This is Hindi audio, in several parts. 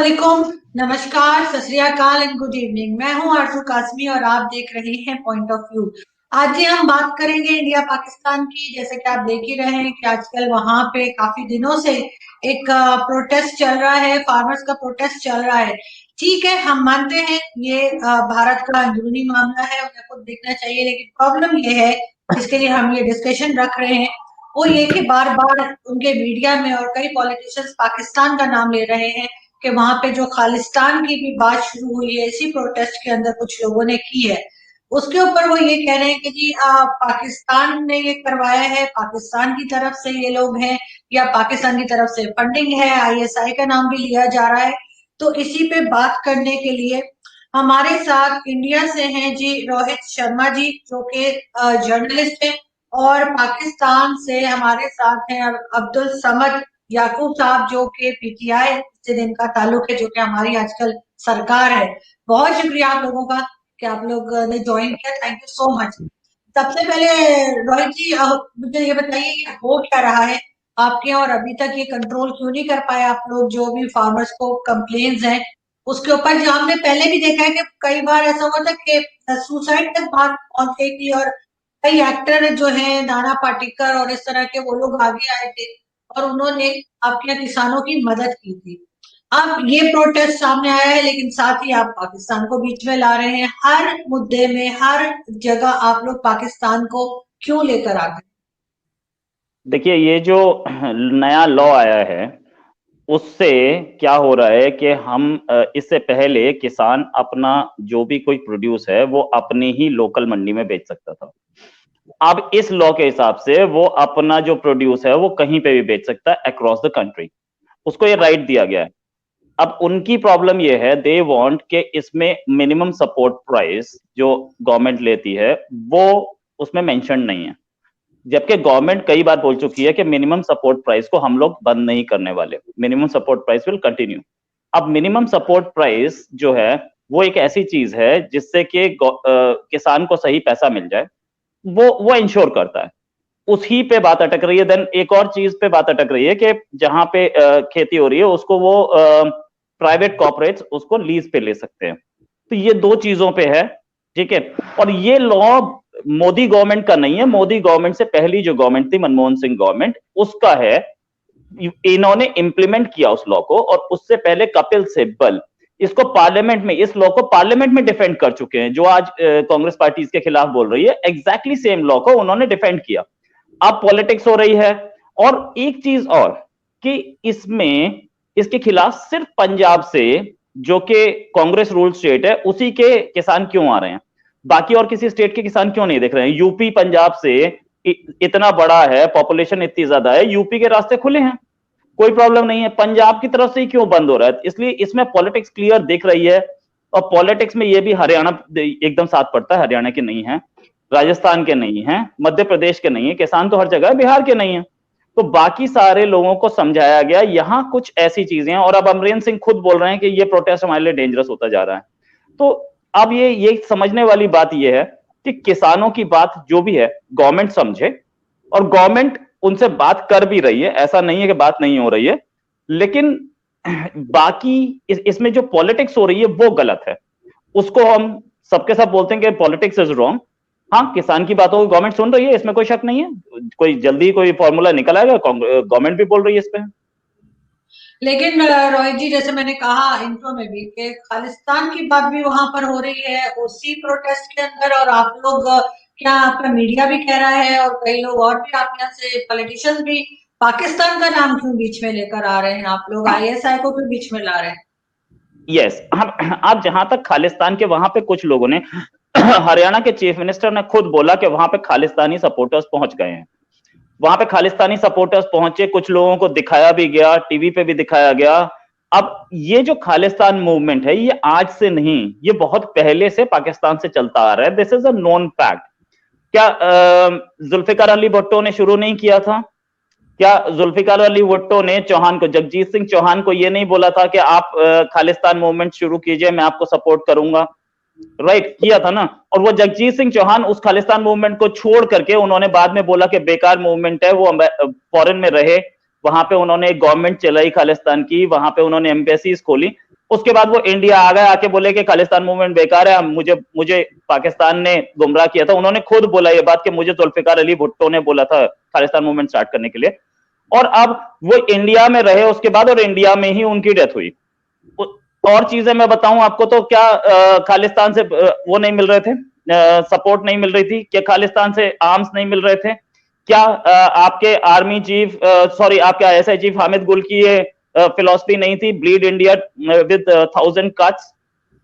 वालेकुम, नमस्कार, सत श्री अकाल एंड गुड इवनिंग। मैं हूं आरजू कासमी और आप देख रहे हैं पॉइंट ऑफ व्यू। आज ही हम बात करेंगे इंडिया पाकिस्तान की। जैसे कि आप देख ही रहे हैं कि आजकल वहां पे काफी दिनों से एक प्रोटेस्ट चल रहा है, फार्मर्स का प्रोटेस्ट चल रहा है। ठीक है, हम मानते हैं ये भारत का अंदरूनी मामला है, उन्हें खुद देखना चाहिए, लेकिन प्रॉब्लम ये है, इसके लिए हम ये डिस्कशन रख रहे हैं, वो ये कि बार बार उनके मीडिया में और कई पॉलिटिशियंस पाकिस्तान का नाम ले रहे हैं कि वहां पे जो खालिस्तान की भी बात शुरू हुई है इसी प्रोटेस्ट के अंदर कुछ लोगों ने की है। उसके ऊपर वो ये कह रहे हैं कि जी पाकिस्तान ने ये करवाया है, पाकिस्तान की तरफ से ये लोग हैं, या पाकिस्तान की तरफ से फंडिंग है, आईएसआई का नाम भी लिया जा रहा है। तो इसी पे बात करने के लिए हमारे साथ इंडिया से हैं जी रोहित शर्मा जी, जो कि जर्नलिस्ट हैं, और पाकिस्तान से हमारे साथ हैं अब्दुल समद याकूब साहब, जो कि पीटीआई से जिनका ताल्लुक है, जो कि हमारी आजकल सरकार है। बहुत शुक्रिया आप लोगों का कि आप लोग ने ज्वाइन किया, थैंक यू सो मच। सबसे पहले रोहित जी, मुझे ये बताइए कि हो क्या रहा है आपके, और अभी तक ये कंट्रोल क्यों नहीं कर पाए आप लोग, जो भी फार्मर्स को कंप्लेन्स हैं उसके ऊपर। जो हमने पहले भी देखा है कि कई बार ऐसा हुआ था कि सुसाइड तक बात पहुंच गई थी, और कई एक्टर जो हैं, नाना पाटेकर और इस तरह के, वो लोग आगे आए थे और उन्होंने आपके यहाँ किसानों की मदद की थी। अब ये प्रोटेस्ट सामने आया है, लेकिन साथ ही आप पाकिस्तान को बीच में ला रहे हैं। हर मुद्दे में, हर जगह आप लोग पाकिस्तान को क्यों लेकर आ गए? देखिए, ये जो नया लॉ आया है उससे क्या हो रहा है कि हम इससे पहले किसान अपना जो भी कोई प्रोड्यूस है वो अपनी ही लोकल मंडी में बेच सकता था। अब इस लॉ के हिसाब से वो अपना जो प्रोड्यूस है वो कहीं पे भी बेच सकता है अक्रॉस द कंट्री। उसको ये राइट दिया गया है। अब उनकी प्रॉब्लम ये है, दे वांट कि इसमें मिनिमम सपोर्ट प्राइस जो गवर्नमेंट लेती है वो उसमें मेंशन नहीं है, जबकि गवर्नमेंट कई बार बोल चुकी है कि मिनिमम सपोर्ट प्राइस को हम लोग बंद नहीं करने वाले, minimum support price will continue. अब मिनिमम सपोर्ट प्राइस जो है वो एक ऐसी चीज है जिससे कि किसान को सही पैसा मिल जाए, वो इंश्योर करता है। उसी पे बात अटक रही है। देन एक और चीज पे बात अटक रही है कि जहां पे खेती हो रही है उसको वो प्राइवेट कॉर्पोरेट्स उसको लीज पे ले सकते हैं। तो ये दो चीजों पे है, ठीक है। और ये लॉ मोदी गवर्नमेंट का नहीं है, मोदी गवर्नमेंट से पहली जो गवर्नमेंट थी, मनमोहन सिंह गवर्नमेंट, उसका है। इन्होंने इंप्लीमेंट किया उस लॉ को, और उससे पहले कपिल सिब्बल इसको पार्लियामेंट में, इस लॉ को पार्लियामेंट में डिफेंड कर चुके हैं। जो आज कांग्रेस पार्टी इसके खिलाफ बोल रही है, एग्जैक्टली सेम लॉ को उन्होंने डिफेंड किया। अब पॉलिटिक्स हो रही है। और एक चीज और कि इसमें इसके खिलाफ सिर्फ पंजाब से, जो कि कांग्रेस रूल स्टेट है, उसी के किसान क्यों आ रहे हैं, बाकी और किसी स्टेट के किसान क्यों नहीं देख रहे हैं? यूपी पंजाब से इतना बड़ा है, पॉपुलेशन इतनी ज्यादा है, यूपी के रास्ते खुले हैं, कोई प्रॉब्लम नहीं है। पंजाब की तरफ से ही क्यों बंद हो रहा है? इसलिए इसमें पॉलिटिक्स क्लियर दिख रही है। और पॉलिटिक्स में ये भी हरियाणा एकदम साथ पड़ता है, हरियाणा के नहीं है, राजस्थान के नहीं है, मध्य प्रदेश के नहीं है, किसान तो हर जगह है, बिहार के नहीं है। तो बाकी सारे लोगों को समझाया गया यहां कुछ ऐसी चीजें हैं। और अब अमरेंद्र सिंह खुद बोल रहे हैं कि ये प्रोटेस्ट हमारे लिए डेंजरस होता जा रहा है। तो अब ये समझने वाली बात ये है कि किसानों की बात जो भी है गवर्नमेंट समझे, और गवर्नमेंट उनसे बात कर भी रही है, ऐसा नहीं है कि बात नहीं हो रही है। लेकिन बाकी इसमें जो पॉलिटिक्स हो रही है वो गलत है। उसको हम सबके सब बोलते हैं कि पॉलिटिक्स इज रॉन्ग। हाँ, किसान की बातों को गवर्नमेंट सुन रही है, इसमें कोई शक नहीं है। कोई जल्दी कोई फॉर्मूला निकल आएगा, गवर्नमेंट भी बोल रही है इस पे। लेकिन रोहित जी, जैसे मैंने कहा इंट्रो में भी कि खालिस्तान की बात भी वहां पर हो रही है उसी प्रोटेस्ट के अंदर, और आप लोग क्या, आपका मीडिया भी कह रहा है और कई लोग और भी, आप यहाँ से पॉलिटिशियंस भी, पाकिस्तान का नाम क्यों बीच में लेकर आ रहे हैं? आप लोग आईएसआई को क्यों बीच में ला रहे हैं? यस, हम आप जहां तक खालिस्तान के, वहां पे कुछ लोगों ने हरियाणा के चीफ मिनिस्टर ने खुद बोला कि वहां पे खालिस्तानी सपोर्टर्स पहुंच गए हैं। वहां पे खालिस्तानी सपोर्टर्स पहुंचे, कुछ लोगों को दिखाया भी गया, टीवी पे भी दिखाया गया। अब ये जो खालिस्तान मूवमेंट है ये आज से नहीं, ये बहुत पहले से पाकिस्तान से चलता आ रहा है। This is a known fact. क्या जुल्फिकार अली भुट्टो ने शुरू नहीं किया था? क्या जुल्फिकार अली भुट्टो ने चौहान को, जगजीत सिंह चौहान को ये नहीं बोला था कि आप खालिस्तान मूवमेंट शुरू कीजिए, मैं आपको सपोर्ट करूंगा? राइट, किया था ना। और वो जगजीत सिंह चौहान उस खालिस्तान मूवमेंट को छोड़ करके उन्होंने बाद में बोला कि बेकार मूवमेंट है, वो फॉरेन में रहे, वहां पे उन्होंने एक गवर्नमेंट चलाई खालिस्तान की, वहां पे उन्होंने एम्बेसीज खोली। उसके बाद वो इंडिया आ गए, आके बोले कि खालिस्तान मूवमेंट बेकार है, मुझे मुझे पाकिस्तान ने गुमराह किया था। उन्होंने खुद बोला ये बात कि मुझे जुल्फिकार अली भुट्टो ने बोला था खालिस्तान मूवमेंट स्टार्ट करने के लिए। और अब वो इंडिया में रहे उसके बाद, और इंडिया में ही उनकी डेथ हुई। और चीजें मैं बताऊं आपको, तो क्या खालिस्तान से वो नहीं मिल रहे थे, सपोर्ट नहीं मिल रही थी? क्या खालिस्तान से आर्म्स नहीं मिल रहे थे? क्या आपके आर्मी चीफ, सॉरी, आपके आईएसआई चीफ हामिद गुल की ये फिलॉसफी नहीं थी, ब्लीड इंडिया विद 1000 कट्स?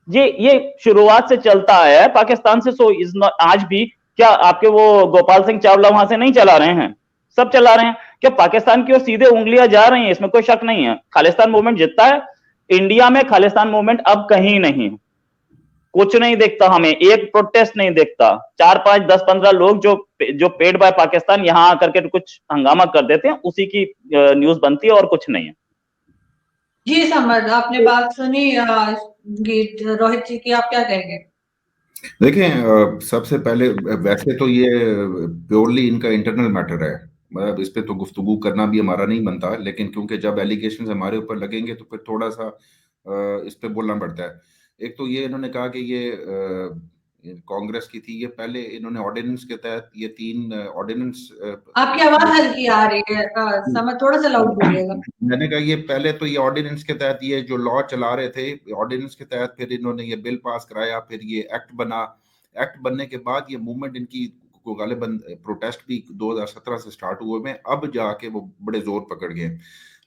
ये शुरुआत से चलता आया है पाकिस्तान से। सो इज नॉट, आज भी क्या आपके वो गोपाल सिंह चावला वहां से नहीं चला रहे हैं? सब चला रहे हैं। क्या पाकिस्तान की ओर सीधे उंगलियां जा रही हैं? इसमें कोई शक नहीं है। खालिस्तान मूवमेंट जितना है इंडिया में, खालिस्तान मूवमेंट अब कहीं नहीं, कुछ नहीं दिखता हमें, एक प्रोटेस्ट नहीं दिखता। 4, 5, 10, 15 लोग जो पेड बाय पाकिस्तान यहां आकर के कुछ हंगामा कर देते हैं, उसी की न्यूज बनती है और कुछ नहीं है। जी समझ, आपने बात सुनी गीत रोहित जी की, आप क्या कहेंगे? देखें, सबसे पहले वैसे तो ये प्योरली इनका इंटरनल मैटर है, मतलब इस पे तो गुफ्तगू करना भी हमारा नहीं बनता, लेकिन क्योंकि जब एलिगेशंस हमारे ऊपर लगेंगे तो फिर थोड़ा सा इस पे बोलना पड़ता है। एक तो ये इन्होंने कहा कि ये कांग्रेस की थी, ये पहले इन्होंने ऑर्डिनेंस के तहत ये 3 ऑर्डिनेंस। आपकी आवाज हल्की आ रही है, समय थोड़ा सा लाउड बोलिएगा। मैंने कहा ये पहले तो ये ऑर्डिनेंस के तहत ये जो लॉ चला रहे थे, ऑर्डिनेंस के तहत फिर इन्होंने ये बिल पास कराया, फिर ये एक्ट बना। एक्ट बनने के बाद ये मूवमेंट इनकी को गालिबन प्रोटेस्ट भी 2017 से स्टार्ट हुए में, अब जाके वो बड़े जोर पकड़ गए।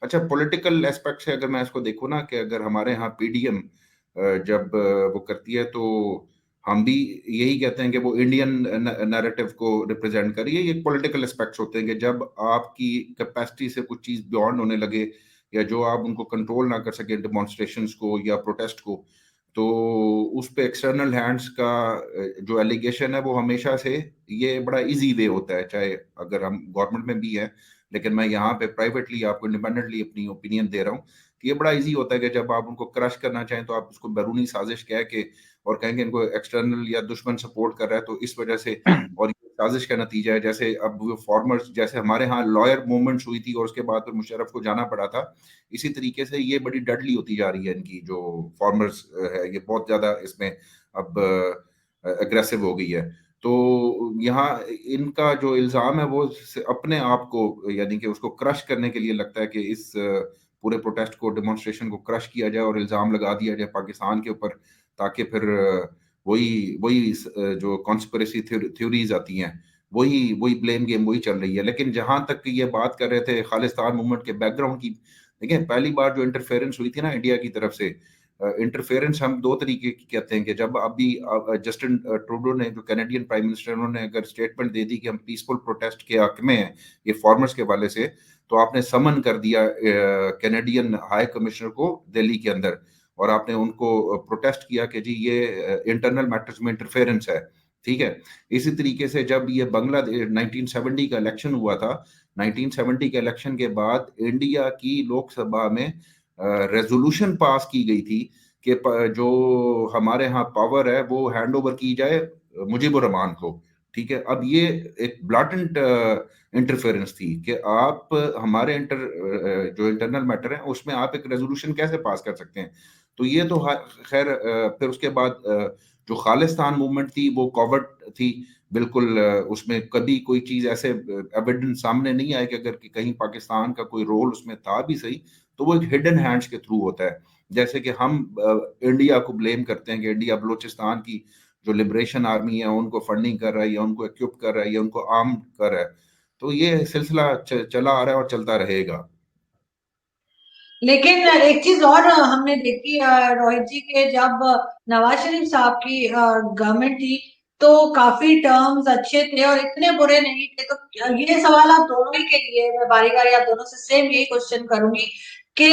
अच्छा, पॉलिटिकल एस्पेक्ट से अगर मैं इसको देखूँ ना, कि अगर हमारे यहाँ पीडीएम जब वो करती है तो हम भी यही कहते हैं कि वो इंडियन नैरेटिव को रिप्रेजेंट करिए। ये पॉलिटिकल एस्पेक्ट्स होते हैं कि जब आपकी कैपेसिटी से कुछ चीज बियॉन्ड होने लगे, या जो आप उनको कंट्रोल ना कर सके डेमोन्स्ट्रेशंस को या प्रोटेस्ट को, तो उस पे एक्सटर्नल हैंड्स का जो एलिगेशन है वो हमेशा से ये बड़ा इजी वे होता है, चाहे अगर हम गवर्नमेंट में भी है, लेकिन मैं यहाँ पे प्राइवेटली आपको इंडिपेंडेंटली अपनी ओपिनियन दे रहा हूँ कि ये बड़ा इजी होता है कि जब आप उनको क्रश करना चाहें तो आप उसको बैरूनी साजिश कह के और कहेंगे इनको एक्सटर्नल या दुश्मन सपोर्ट कर रहा है, तो इस वजह से, और ये साजिश का नतीजा है। जैसे अब वो फार्मर्स, जैसे हमारे यहाँ लॉयर मूवमेंट्स हुई थी और उसके बाद फिर मुशर्रफ को जाना पड़ा था, इसी तरीके से ये बड़ी डडली होती जा रही है इनकी जो फार्मर्स है, ये बहुत ज्यादा इसमें अब अग्रेसिव हो गई है। तो यहाँ इनका जो इल्जाम है वो अपने आप को, यानी कि उसको क्रश करने के लिए लगता है कि इस पूरे प्रोटेस्ट को, डेमोन्स्ट्रेशन को क्रश किया जाए और इल्जाम लगा दिया जाए पाकिस्तान के ऊपर, ताकि फिर वही वही जो कॉन्स्पिरेसी थ्योरीज आती हैं, वही ब्लेम गेम वही चल रही है। लेकिन जहां तक ये बात कर रहे थे खालिस्तान मूवमेंट के बैकग्राउंड की, देखिए पहली बार जो इंटरफेरेंस हुई थी ना इंडिया की तरफ से, इंटरफेरेंस हम 2 तरीके की कहते हैं कि जब अभी जस्टिन ट्रूडो ने, जो कैनेडियन प्राइम मिनिस्टर, उन्होंने अगर स्टेटमेंट दे दी कि हम पीसफुल प्रोटेस्ट के हक में हैं ये फार्मर्स के वाले से, तो आपने समन कर दिया कैनेडियन हाई कमिश्नर को दिल्ली के अंदर, और आपने उनको प्रोटेस्ट किया कि जी ये इंटरनल मैटर्स में इंटरफेरेंस है, ठीक है। इसी तरीके से जब ये बांग्लादेश 1970 का इलेक्शन हुआ था, 1970 के इलेक्शन के बाद इंडिया की लोकसभा में रेजोल्यूशन पास की गई थी कि जो हमारे यहाँ पावर है वो हैंड ओवर की जाए मुजीबुर रहमान को, ठीक है। अब ये एक ब्लाटेंट इंटरफेरेंस थी कि आप हमारे जो इंटरनल मैटर है उसमें आप एक रेजोल्यूशन कैसे पास कर सकते हैं। तो ये तो खैर, फिर उसके बाद जो खालिस्तान मूवमेंट थी वो कॉवर्ट थी बिल्कुल, उसमें कभी कोई चीज ऐसे एविडेंस सामने नहीं आए कि अगर कि कहीं पाकिस्तान का कोई रोल उसमें था भी सही, तो वो एक हिडन हैंड्स के थ्रू होता है। जैसे कि हम इंडिया को ब्लेम करते हैं कि इंडिया बलूचिस्तान की जो लिबरेशन आर्मी है उनको फंडिंग कर रहा है, या उनको इक्विप कर रहा है, या उनको आर्म कर रहा है। तो ये सिलसिला चला आ रहा है और चलता रहेगा। लेकिन एक चीज और हमने देखी रोहित जी के, जब नवाज शरीफ साहब की गवर्नमेंट थी तो काफी टर्म्स अच्छे थे और इतने बुरे नहीं थे। तो ये सवाल आप दोनों ही के लिए, मैं बारी बारी आप दोनों से सेम यही क्वेश्चन करूंगी कि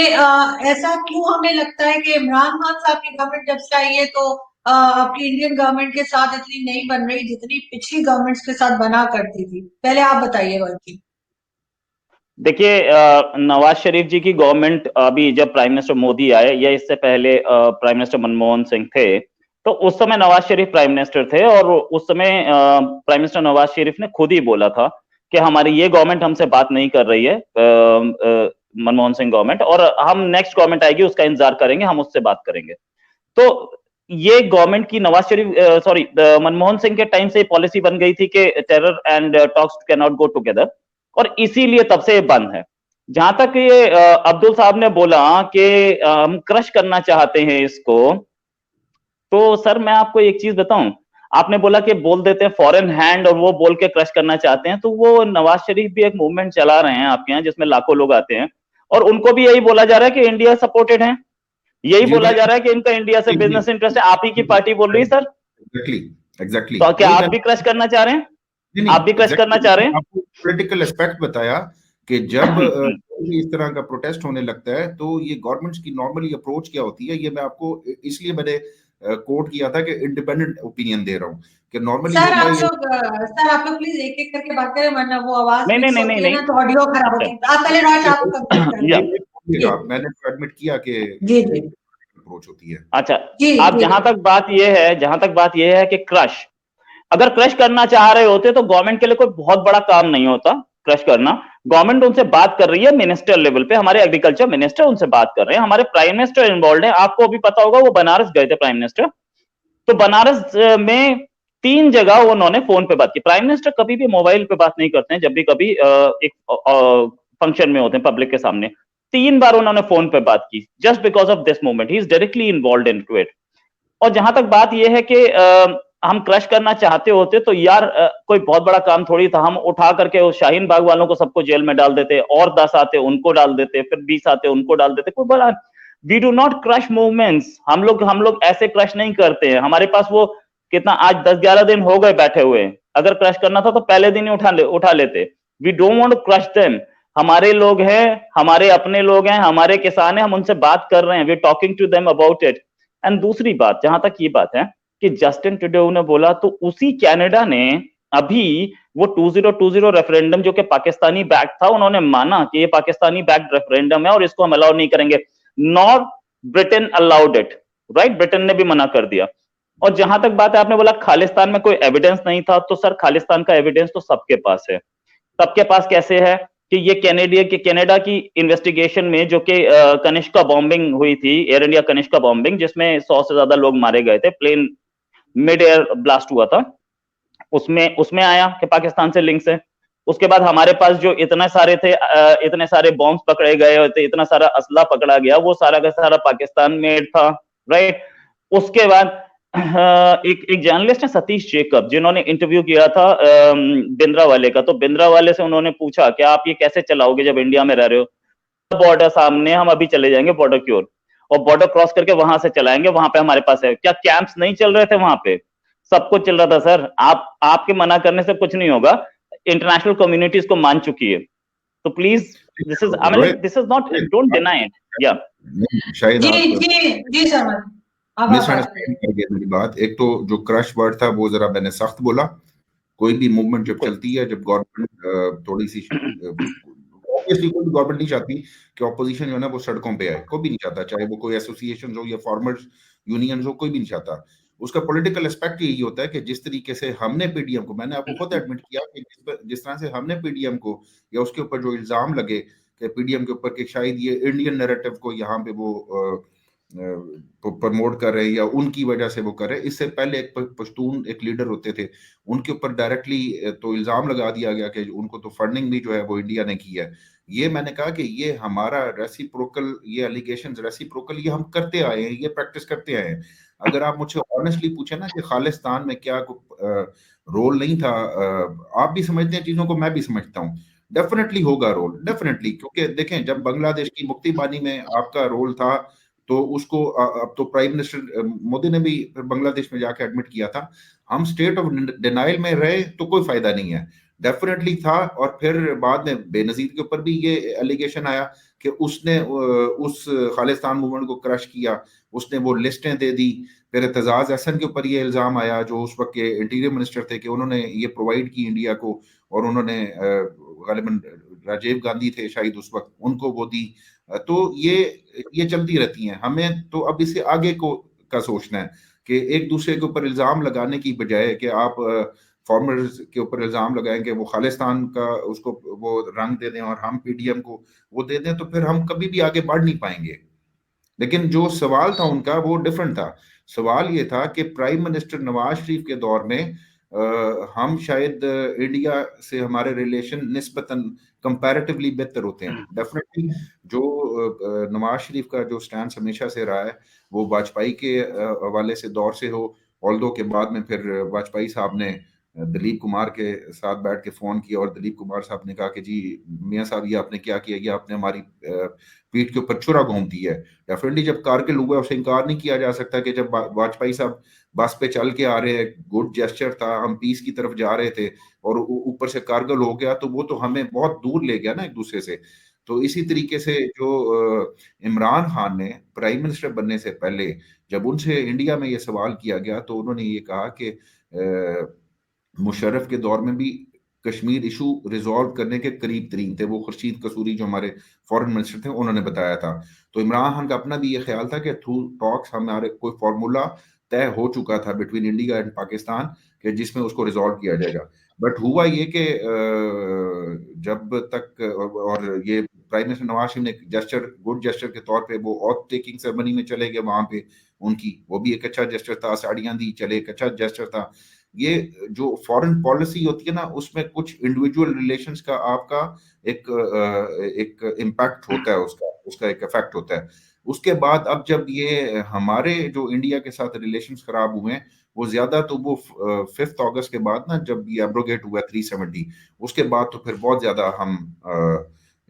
ऐसा क्यों हमें लगता है कि इमरान खान साहब की गवर्नमेंट जब से आई है तो आपकी इंडियन गवर्नमेंट के साथ इतनी नहीं बन रही जितनी पिछली गवर्नमेंट्स के साथ बना करती थी? पहले आप बताइए रोहित जी। देखिए, नवाज शरीफ जी की गवर्नमेंट, अभी जब प्राइम मिनिस्टर मोदी आए या इससे पहले प्राइम मिनिस्टर मनमोहन सिंह थे, तो उस समय नवाज शरीफ प्राइम मिनिस्टर थे, और उस समय प्राइम मिनिस्टर नवाज शरीफ ने खुद ही बोला था कि हमारी ये गवर्नमेंट हमसे बात नहीं कर रही है मनमोहन सिंह गवर्नमेंट, और हम नेक्स्ट गवर्नमेंट आएगी उसका इंतजार करेंगे, हम उससे बात करेंगे। तो ये गवर्नमेंट की नवाज शरीफ मनमोहन सिंह के टाइम से पॉलिसी बन गई थी कि terror and talks can not go together, और इसीलिए तब से ये बंद है। जहां तक ये अब्दुल साहब ने बोला कि हम क्रश करना चाहते हैं इसको, तो सर मैं आपको एक चीज बताऊं, आपने बोला कि बोल देते हैं फॉरेन हैंड और वो बोल के क्रश करना चाहते हैं, तो वो नवाज शरीफ भी एक मूवमेंट चला रहे हैं आपके यहाँ जिसमें लाखों लोग आते हैं, और उनको भी यही बोला जा रहा है कि इंडिया सपोर्टेड है, यही बोला जा रहा है कि इनका इंडिया से बिजनेस इंटरेस्ट है। आप ही की पार्टी बोल रही है सर। एग्जैक्टली। तो क्या आप भी क्रश करना चाह रहे हैं? आप भी क्रश करना चाह रहे हैं? आपको पॉलिटिकल एस्पेक्ट बताया कि जब इस तरह का प्रोटेस्ट होने लगता है तो ये गवर्नमेंट्स की नॉर्मली अप्रोच क्या होती है, ये मैं आपको इसलिए मैंने कोट किया था कि इंडिपेंडेंट ओपिनियन दे रहा हूँ कि नॉर्मली सर आप लोग प्लीज एक एक करके बात करें, वरना वो आवाज नहीं मिक्स होती है ना, तो ऑडियो खराब होती है। आप पहले राज आप कंप्लीट करिए। मैंने एडमिट किया कि जी जी अप्रोच होती है। अच्छा, जी आप जहां तक बात ये है कि क्रश, अगर क्रश करना चाह रहे होते तो गवर्नमेंट के लिए कोई बहुत बड़ा काम नहीं होता क्रश करना। गवर्नमेंट उनसे बात कर रही है मिनिस्टर लेवल पे, हमारे एग्रीकल्चर मिनिस्टर उनसे बात कर रहे हैं, हमारे प्राइम मिनिस्टर इन्वॉल्व है। आपको अभी पता होगा वो बनारस गए थे प्राइम मिनिस्टर, तो बनारस में 3 जगह उन्होंने फोन पे बात की। प्राइम मिनिस्टर कभी भी मोबाइल पे बात नहीं करते हैं, जब भी कभी एक फंक्शन में होते हैं पब्लिक के सामने। 3 बार उन्होंने फोन पे बात की, just because of this movement, he is directly involve in to it. और जहां तक बात यह है कि हम क्रश करना चाहते होते तो यार कोई बहुत बड़ा काम थोड़ी था, हम उठा करके उस शाहीन बाग वालों को सबको जेल में डाल देते, और 10 आते उनको डाल देते, फिर 20 आते उनको डाल देते, कोई बड़ा। We do not crush movements, हम लोग ऐसे क्रश नहीं करते हैं। हमारे पास वो कितना आज 10-11 दिन हो गए बैठे हुए, अगर क्रश करना था तो पहले दिन ही उठा लेते। We don't want to crush them, हमारे लोग हैं, हमारे अपने लोग हैं, हमारे किसान हैं, हम उनसे बात कर रहे हैं, we are talking to them about it. And दूसरी बात, जहां तक ये बात है कि जस्टिन ट्रूडेau ने बोला, तो उसी कनाडा ने अभी वो 2020 रेफरेंडम जो कि पाकिस्तानी बैक था, उन्होंने माना कि ये पाकिस्तानी बैक रेफरेंडम है और इसको हम अलाउ नहीं करेंगे। Nor Britain allowed it, right, Britain ने भी मना कर दिया। और जहां तक बात है, आपने बोला खालिस्तान में कोई एविडेंस नहीं था, तो सर खालिस्तान का एविडेंस तो सबके पास है। सबके पास कैसे है कि ये कनाडा की इन्वेस्टिगेशन में जो कि कनिष्का बॉम्बिंग हुई थी, एयर इंडिया कनिष्का बॉम्बिंग, जिसमें 100 से ज्यादा लोग मारे गए थे, प्लेन मिड एयर ब्लास्ट हुआ था, उसमें आया कि पाकिस्तान से लिंक्स है। उसके बाद हमारे पास जो इतने सारे बॉम्ब्स पकड़े गए थे, इतना सारा असला पकड़ा गया, वो सारा का सारा पाकिस्तान मेड था, राइट। उसके बाद एक जर्नलिस्ट है सतीश जेकब, जिन्होंने इंटरव्यू किया था बिंद्रा वाले का, तो बिंद्रा वाले से उन्होंने पूछा कि आप ये कैसे चलाओगे जब इंडिया में रह रहे हो। बॉर्डर सामने, हम अभी चले जाएंगे बॉर्डर की ओर, और बॉर्डर क्रॉस करके वहां से चलाएंगे, वहां पे हमारे पास है। क्या कैंप्स नहीं चल रहे थे वहां पे? सब कुछ चल रहा था सर। आपके मना करने से कुछ नहीं होगा, इंटरनेशनल कम्युनिटी इसको मान चुकी है। तो please this is not, don't deny it. या शायद जी सर, मिसअंडरस्टैंड कर गए मेरी बात। एक तो जो क्रश वर्ड था वो जरा मैंने सख्त बोला। कोई भी मूवमेंट जब चलती है, जब गवर्नमेंट थोड़ी सी ऑब्वियसली कोई गवर्नमेंट नहीं चाहती कि ऑपोजिशन जो है ना वो सड़कों पे आए, कोई भी नहीं चाहता, चाहे वो कोई एसोसिएशन हो या फार्मर्स यूनियन हो, कोई भी नहीं चाहता। उसका पॉलिटिकल एस्पेक्ट यही होता है कि जिस तरीके से हमने पीडीएम को, मैंने आपको खुद एडमिट किया कि जिस तरह से हमने पीडीएम को या उसके ऊपर जो इल्जाम लगे कि पीडीएम के ऊपर कि शायद ये इंडियन नैरेटिव को यहाँ पे वो प्रमोट कर रहे हैं या उनकी वजह से वो कर रहे हैं। इससे पहले एक पश्तून एक लीडर होते थे, उनके ऊपर डायरेक्टली तो इल्जाम लगा दिया गया कि उनको तो फंडिंग भी जो है वो इंडिया ने की है। ये मैंने कहा कि ये हमारा रेसिप्रोकल, ये एलिगेशंस रेसिप्रोकल ये हम करते आए हैं, ये प्रैक्टिस करते आए हैं। अगर आप मुझे ऑनेस्टली पूछे ना कि खालिस्तान में क्या रोल नहीं था, आप भी समझते हैं चीजों को, मैं भी समझता हूँ, डेफिनेटली होगा रोल, डेफिनेटली। क्योंकि देखें, जब बांग्लादेश की मुक्ति पानी में आपका रोल था तो उसको अब तो प्राइम मिनिस्टर मोदी ने भी बांग्लादेश में जाके एडमिट किया था। हम स्टेट ऑफ डिनाइल में रहे तो कोई फायदा नहीं है, डेफिनेटली था। और फिर बाद में बेनजीर के ऊपर भी ये एलिगेशन आया कि उसने उस खालिस्तान मूवमेंट को क्रश किया, उसने वो लिस्टें दे दी। फिर एतजाज अहसन के ऊपर ये इल्जाम आया, जो उस वक्त के इंटीरियर मिनिस्टर थे, कि उन्होंने ये प्रोवाइड की इंडिया को, और उन्होंने गालिबन राजीव गांधी थे शायद उस वक्त, उनको वो दी। तो ये चलती रहती हैं। हमें तो अब इससे आगे का सोचना है कि एक दूसरे के ऊपर इल्जाम लगाने की बजाय कि आप फार्मर्स के ऊपर इल्जाम लगाएं कि वो खालिस्तान का उसको वो रंग दे दें और हम पीडीएम को वो दे दें, तो फिर हम कभी भी आगे बढ़ नहीं पाएंगे। लेकिन जो सवाल था उनका वो डिफरेंट था। सवाल ये था कि प्राइम मिनिस्टर नवाज शरीफ के दौर में हम शायद इंडिया से हमारे रिलेशन निस्बतन कंपैरेटिवली बेहतर होते हैं। डेफिनेटली जो नवाज शरीफ का जो स्टैंड हमेशा से रहा है वो वाजपेयी के हवाले से दौर से हो, ऑल्दो के बाद में फिर वाजपेयी साहब ने दिलीप कुमार के साथ बैठ के फोन किया और दिलीप कुमार साहब ने कहा कि जी मियां साहब ये आपने क्या किया, ये आपने हमारी पीठ के ऊपर छुरा घूम दी है। डेफिनेटली जब कारगिल हुआ उसे इनकार नहीं किया जा सकता कि जब वाजपेयी साहब बस पे चल के आ रहे हैं, गुड जेस्चर था, हम पीस की तरफ जा रहे थे और ऊपर से कारगिल हो गया, तो वो तो हमें बहुत दूर ले गया ना एक दूसरे से। तो इसी तरीके से जो इमरान खान ने प्राइम मिनिस्टर बनने से पहले जब उनसे इंडिया में ये सवाल किया गया तो उन्होंने ये कहा कि मुशर्रफ के दौर में भी कश्मीर इशू रिजॉल्व करने के करीब तरीन थे, वो खुर्शीद कसूरी जो हमारे फॉरेन मिनिस्टर थे उन्होंने बताया था। तो इमरान खान का अपना भी ये ख्याल था कि थ्रू टॉक्स हमारे कोई फॉर्मूला तय हो चुका था बिटवीन इंडिया एंड पाकिस्तान कि जिसमें उसको रिजॉल्व किया जाएगा। बट हुआ ये कि जब तक और ये प्राइम मिनिस्टर नवाज शरीफ ने जेस्चर गुड जेस्चर के तौर पे वो ऑथ टेकिंग सेरेमनी में चले गए, वहां पे उनकी वो भी एक अच्छा जेस्चर था, साड़ियां दी चले, एक अच्छा जेस्चर था। ये जो फॉरेन पॉलिसी होती है ना उसमें कुछ इंडिविजुअल रिलेशंस का आपका एक इम्पैक्ट होता है, उसका एक इफेक्ट होता है। उसके बाद अब जब ये हमारे जो इंडिया के साथ रिलेशंस खराब हुए हैं वो ज्यादा, तो वो 5 अगस्त के बाद ना जब ये एब्रोगेट हुआ 370, उसके बाद तो फिर बहुत ज्यादा हम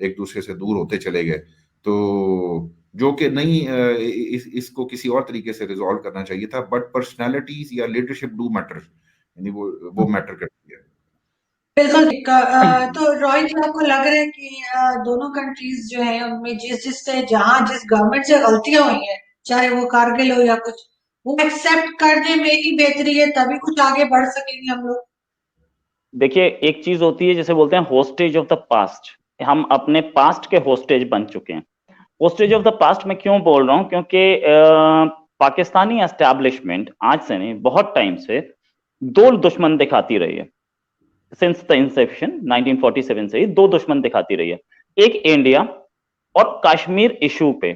एक दूसरे से दूर होते चले गए। तो जो कि नहीं इसको किसी और तरीके से रिजॉल्व करना चाहिए था। बट पर्सनालिटीज या लीडरशिप डू मैटर, यानी वो मैटर करती है। बिल्कुल तो रोहित जी आपको लग रहा है कि दोनों कंट्रीज जो है उनमें जिस गवर्नमेंट से गलतियां हुई है, चाहे वो कारगिल हो या कुछ, वो एक्सेप्ट करने में ही बेहतरी है, तभी कुछ आगे बढ़ सकेंगे हम लोग। देखिए एक चीज होती है जैसे बोलते हैं होस्टेज ऑफ द पास्ट, हम अपने पास्ट के होस्टेज बन चुके हैं। होस्टेज ऑफ द पास्ट मैं क्यों बोल रहा हूं, क्योंकि पाकिस्तानी एस्टैब्लिशमेंट आज से नहीं बहुत टाइम से दो दुश्मन दिखाती रही है। सिंस द इंसेप्शन 1947 से ही दो दुश्मन दिखाती रही है, एक इंडिया और कश्मीर इशू पे।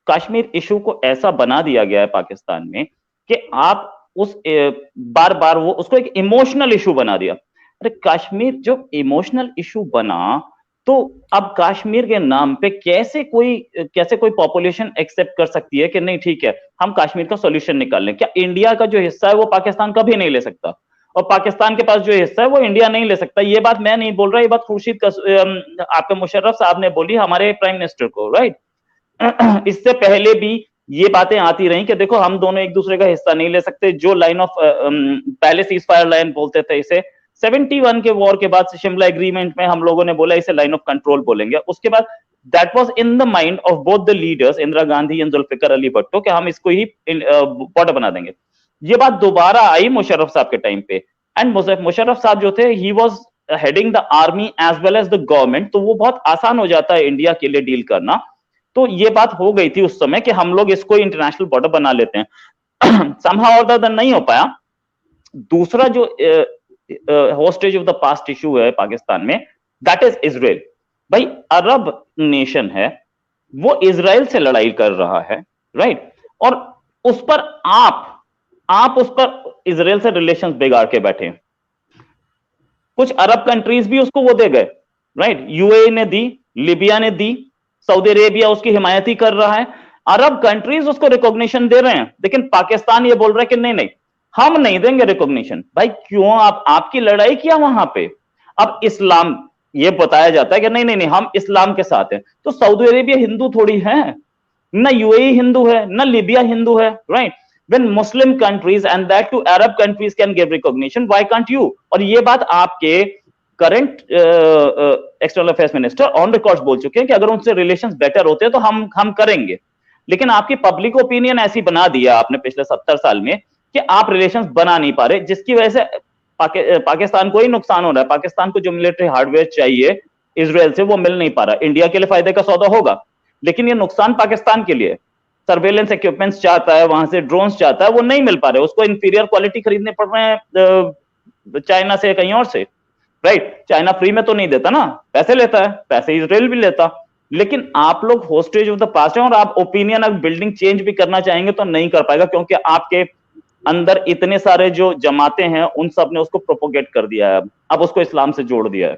कश्मीर इशू को ऐसा बना दिया गया है पाकिस्तान में कि आप उस बार बार वो उसको एक इमोशनल इशू बना दिया। अरे कश्मीर जो इमोशनल इशू बना, तो अब कश्मीर के नाम पे कैसे कोई पॉपुलेशन एक्सेप्ट कर सकती है कि नहीं ठीक है हम कश्मीर का सॉल्यूशन निकाल लें? क्या इंडिया का जो हिस्सा है वो पाकिस्तान कभी नहीं ले सकता, और पाकिस्तान के पास जो हिस्सा है वो इंडिया नहीं ले सकता? ये बात मैं नहीं बोल रहा, ये बात खुर्शीद आपके मुशर्रफ साहब ने बोली हमारे प्राइम मिनिस्टर को, राइट। इससे पहले भी ये बातें आती रही कि देखो हम दोनों एक दूसरे का हिस्सा नहीं ले सकते। जो लाइन ऑफ पहले सीज फायर लाइन बोलते थे, इसे 71 के वॉर के बाद शिमला एग्रीमेंट में हम लोगों ने बोला इसे लाइन ऑफ कंट्रोल बोलेंगे। उसके बाद that was in the mind of both the leaders Indira Gandhi and Zulfikar Ali Bhutto कि हम इसको ही बॉर्डर बना देंगे। ये बात दोबारा आई मुशर्रफ साहब के टाइम पे, एंड मुशर्रफ साहब जो थे he was heading the army as well as the government, तो वो बहुत आसान हो जाता है इंडिया के लिए डील करना। तो ये बात हो गई थी उस समय कि हम लोग इसको इंटरनेशनल बॉर्डर बना लेते हैं। समहाउ और अदर नहीं हो पाया। दूसरा जो hostage of the past issue है पाकिस्तान में, दैट इज इजराइल। भाई अरब नेशन है, वो इजराइल से लड़ाई कर रहा है, राइट, और उस पर आप उस पर इजराइल से रिलेशंस बिगाड़ के बैठे। कुछ अरब कंट्रीज भी उसको वो दे गए, राइट, यूएई ने दी, लीबिया ने दी, सऊदी अरेबिया उसकी हिमायती कर रहा है, अरब कंट्रीज उसको रिकॉग्निशन दे रहे हैं। लेकिन पाकिस्तान ये बोल रहा है कि नहीं नहीं हम नहीं देंगे रिकॉग्निशन। भाई क्यों? आपकी लड़ाई किया वहां पे। अब इस्लाम ये बताया जाता है कि नहीं नहीं नहीं हम इस्लाम के साथ हैं, तो सऊदी अरेबिया हिंदू थोड़ी है, ना यूएई हिंदू है, ना लीबिया हिंदू है, right. When Muslim countries and that to Arab countries can give recognition, why can't you? और ये बात आपके current external affairs minister on record बोल चुके हैं कि अगर उनसे रिलेशंस बेटर होते हैं तो हम करेंगे। लेकिन आपकी पब्लिक ओपिनियन ऐसी बना दिया आपने पिछले 70 साल में कि आप रिलेशंस बना नहीं पा रहे, जिसकी वजह से पाकिस्तान को ही नुकसान हो रहा है। पाकिस्तान को जो मिलिट्री हार्डवेयर चाहिए इजराइल से वो मिल नहीं पा रहा। इंडिया के लिए फायदे का सौदा होगा, लेकिन ये नुकसान पाकिस्तान के लिए। सर्वेलेंस इक्विपमेंट्स चाहता है, वहां से ड्रोन्स चाहता है, वो नहीं मिल पा रहे, उसको इंफीरियर क्वालिटी खरीदने पड़ रहे हैं चाइना से, कहीं और से, राइट? चाइना फ्री में तो नहीं देता ना, पैसे लेता है, पैसे इजराइल भी लेता। लेकिन आप लोग होस्टेज ऑफ द पास्ट हैं, और आप ओपिनियन अगर बिल्डिंग चेंज भी करना चाहेंगे तो नहीं कर पाएगा, क्योंकि आपके अंदर इतने सारे जो जमातें हैं उन सब ने उसको प्रोपोगेट कर दिया है, अब उसको इस्लाम से जोड़ दिया है।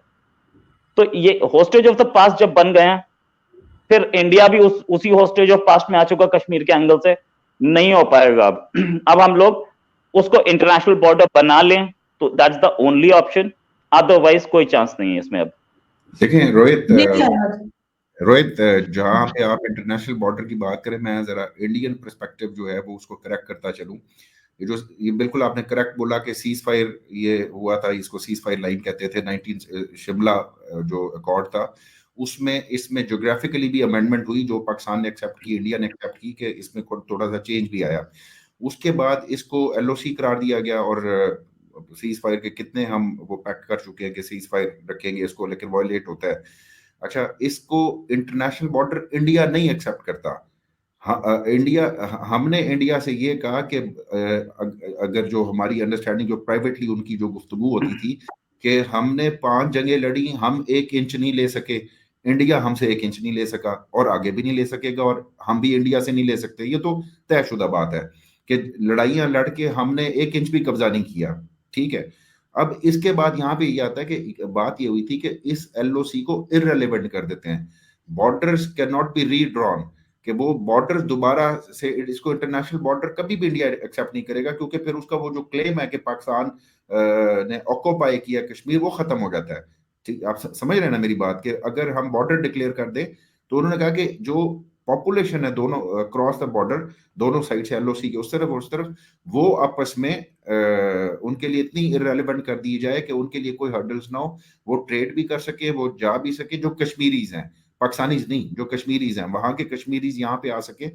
तो ये होस्टेज ऑफ द पास्ट जब बन गए हैं, फिर इंडिया भी उसी होस्टेज ऑफ पास्ट में आ चुका कश्मीर के एंगल से, नहीं हो पाएगा अब हम लोग उसको इंटरनेशनल बॉर्डर बना लें तो that's the only option, otherwise कोई चांस नहीं है इसमें अब। देखें रोहित, जहां पे आप इंटरनेशनल बॉर्डर की बात करें, मैं जरा इंडियन पर्सपेक्टिव जो है वो उसको करेक्ट करता चलूं। ये बिल्कुल आपने करेक्ट बोला कि सीज फायर ये हुआ था, इसको सीज फायर लाइन कहते थे। 19 शिमला जो अकॉर्ड था उसमें इसमें ज्योग्राफिकली भी अमेंडमेंट हुई, जो पाकिस्तान ने एक्सेप्ट की, इंडिया ने एक्सेप्ट की, कि इसमें थोड़ा सा चेंज भी आया। उसके बाद इसको एलओसी करार दिया गया, और सीज फायर के कितने हम वो पैक्ट कर चुके हैं कि सीज फायर रखेंगे इसको, लेकिन वायलेट होता है। अच्छा, इसको इंटरनेशनल बॉर्डर इंडिया नहीं एक्सेप्ट करता। हमने इंडिया से ये कहा कि अगर जो हमारी अंडरस्टैंडिंग, जो प्राइवेटली उनकी जो गुफ्तगू होती थी कि हमने 5 जंगें लड़ी, हम 1 इंच नहीं ले सके, इंडिया हमसे 1 इंच नहीं ले सका और आगे भी नहीं ले सकेगा, और हम भी इंडिया से नहीं ले सकते। ये तो तयशुदा बात है कि लड़ाइयां लड़ के हमने 1 इंच भी कब्जा नहीं किया, ठीक है। अब इसके बाद यहाँ पे ये आता है कि बात ये हुई थी कि इस एलओसी को इररेलेवेंट कर देते हैं। Borders can not be redrawn, कि वो बॉर्डर दोबारा से, इसको इंटरनेशनल बॉर्डर कभी भी इंडिया एक्सेप्ट नहीं करेगा, क्योंकि फिर उसका वो जो क्लेम है कि पाकिस्तान ने ऑक्यूपाई किया कश्मीर, वो खत्म हो जाता है। ठीक, आप समझ रहे हैं ना मेरी बात, कि अगर हम बॉर्डर डिक्लेयर कर दें, तो उन्होंने कहा कि जो पॉपुलेशन है दोनों क्रॉस द बॉर्डर, दोनों साइड से एलओसी के उस तरफ और उस तरफ, वो आपस में उनके लिए इतनी इररेलेवेंट कर दी जाए कि उनके लिए कोई हर्डल्स ना हो, वो ट्रेड भी कर सके, वो जा भी सके, जो कश्मीरीज हैं, पाकिस्तानीज नहीं, जो कश्मीरीज हैं, वहां के कश्मीरीज यहाँ पे आ सके।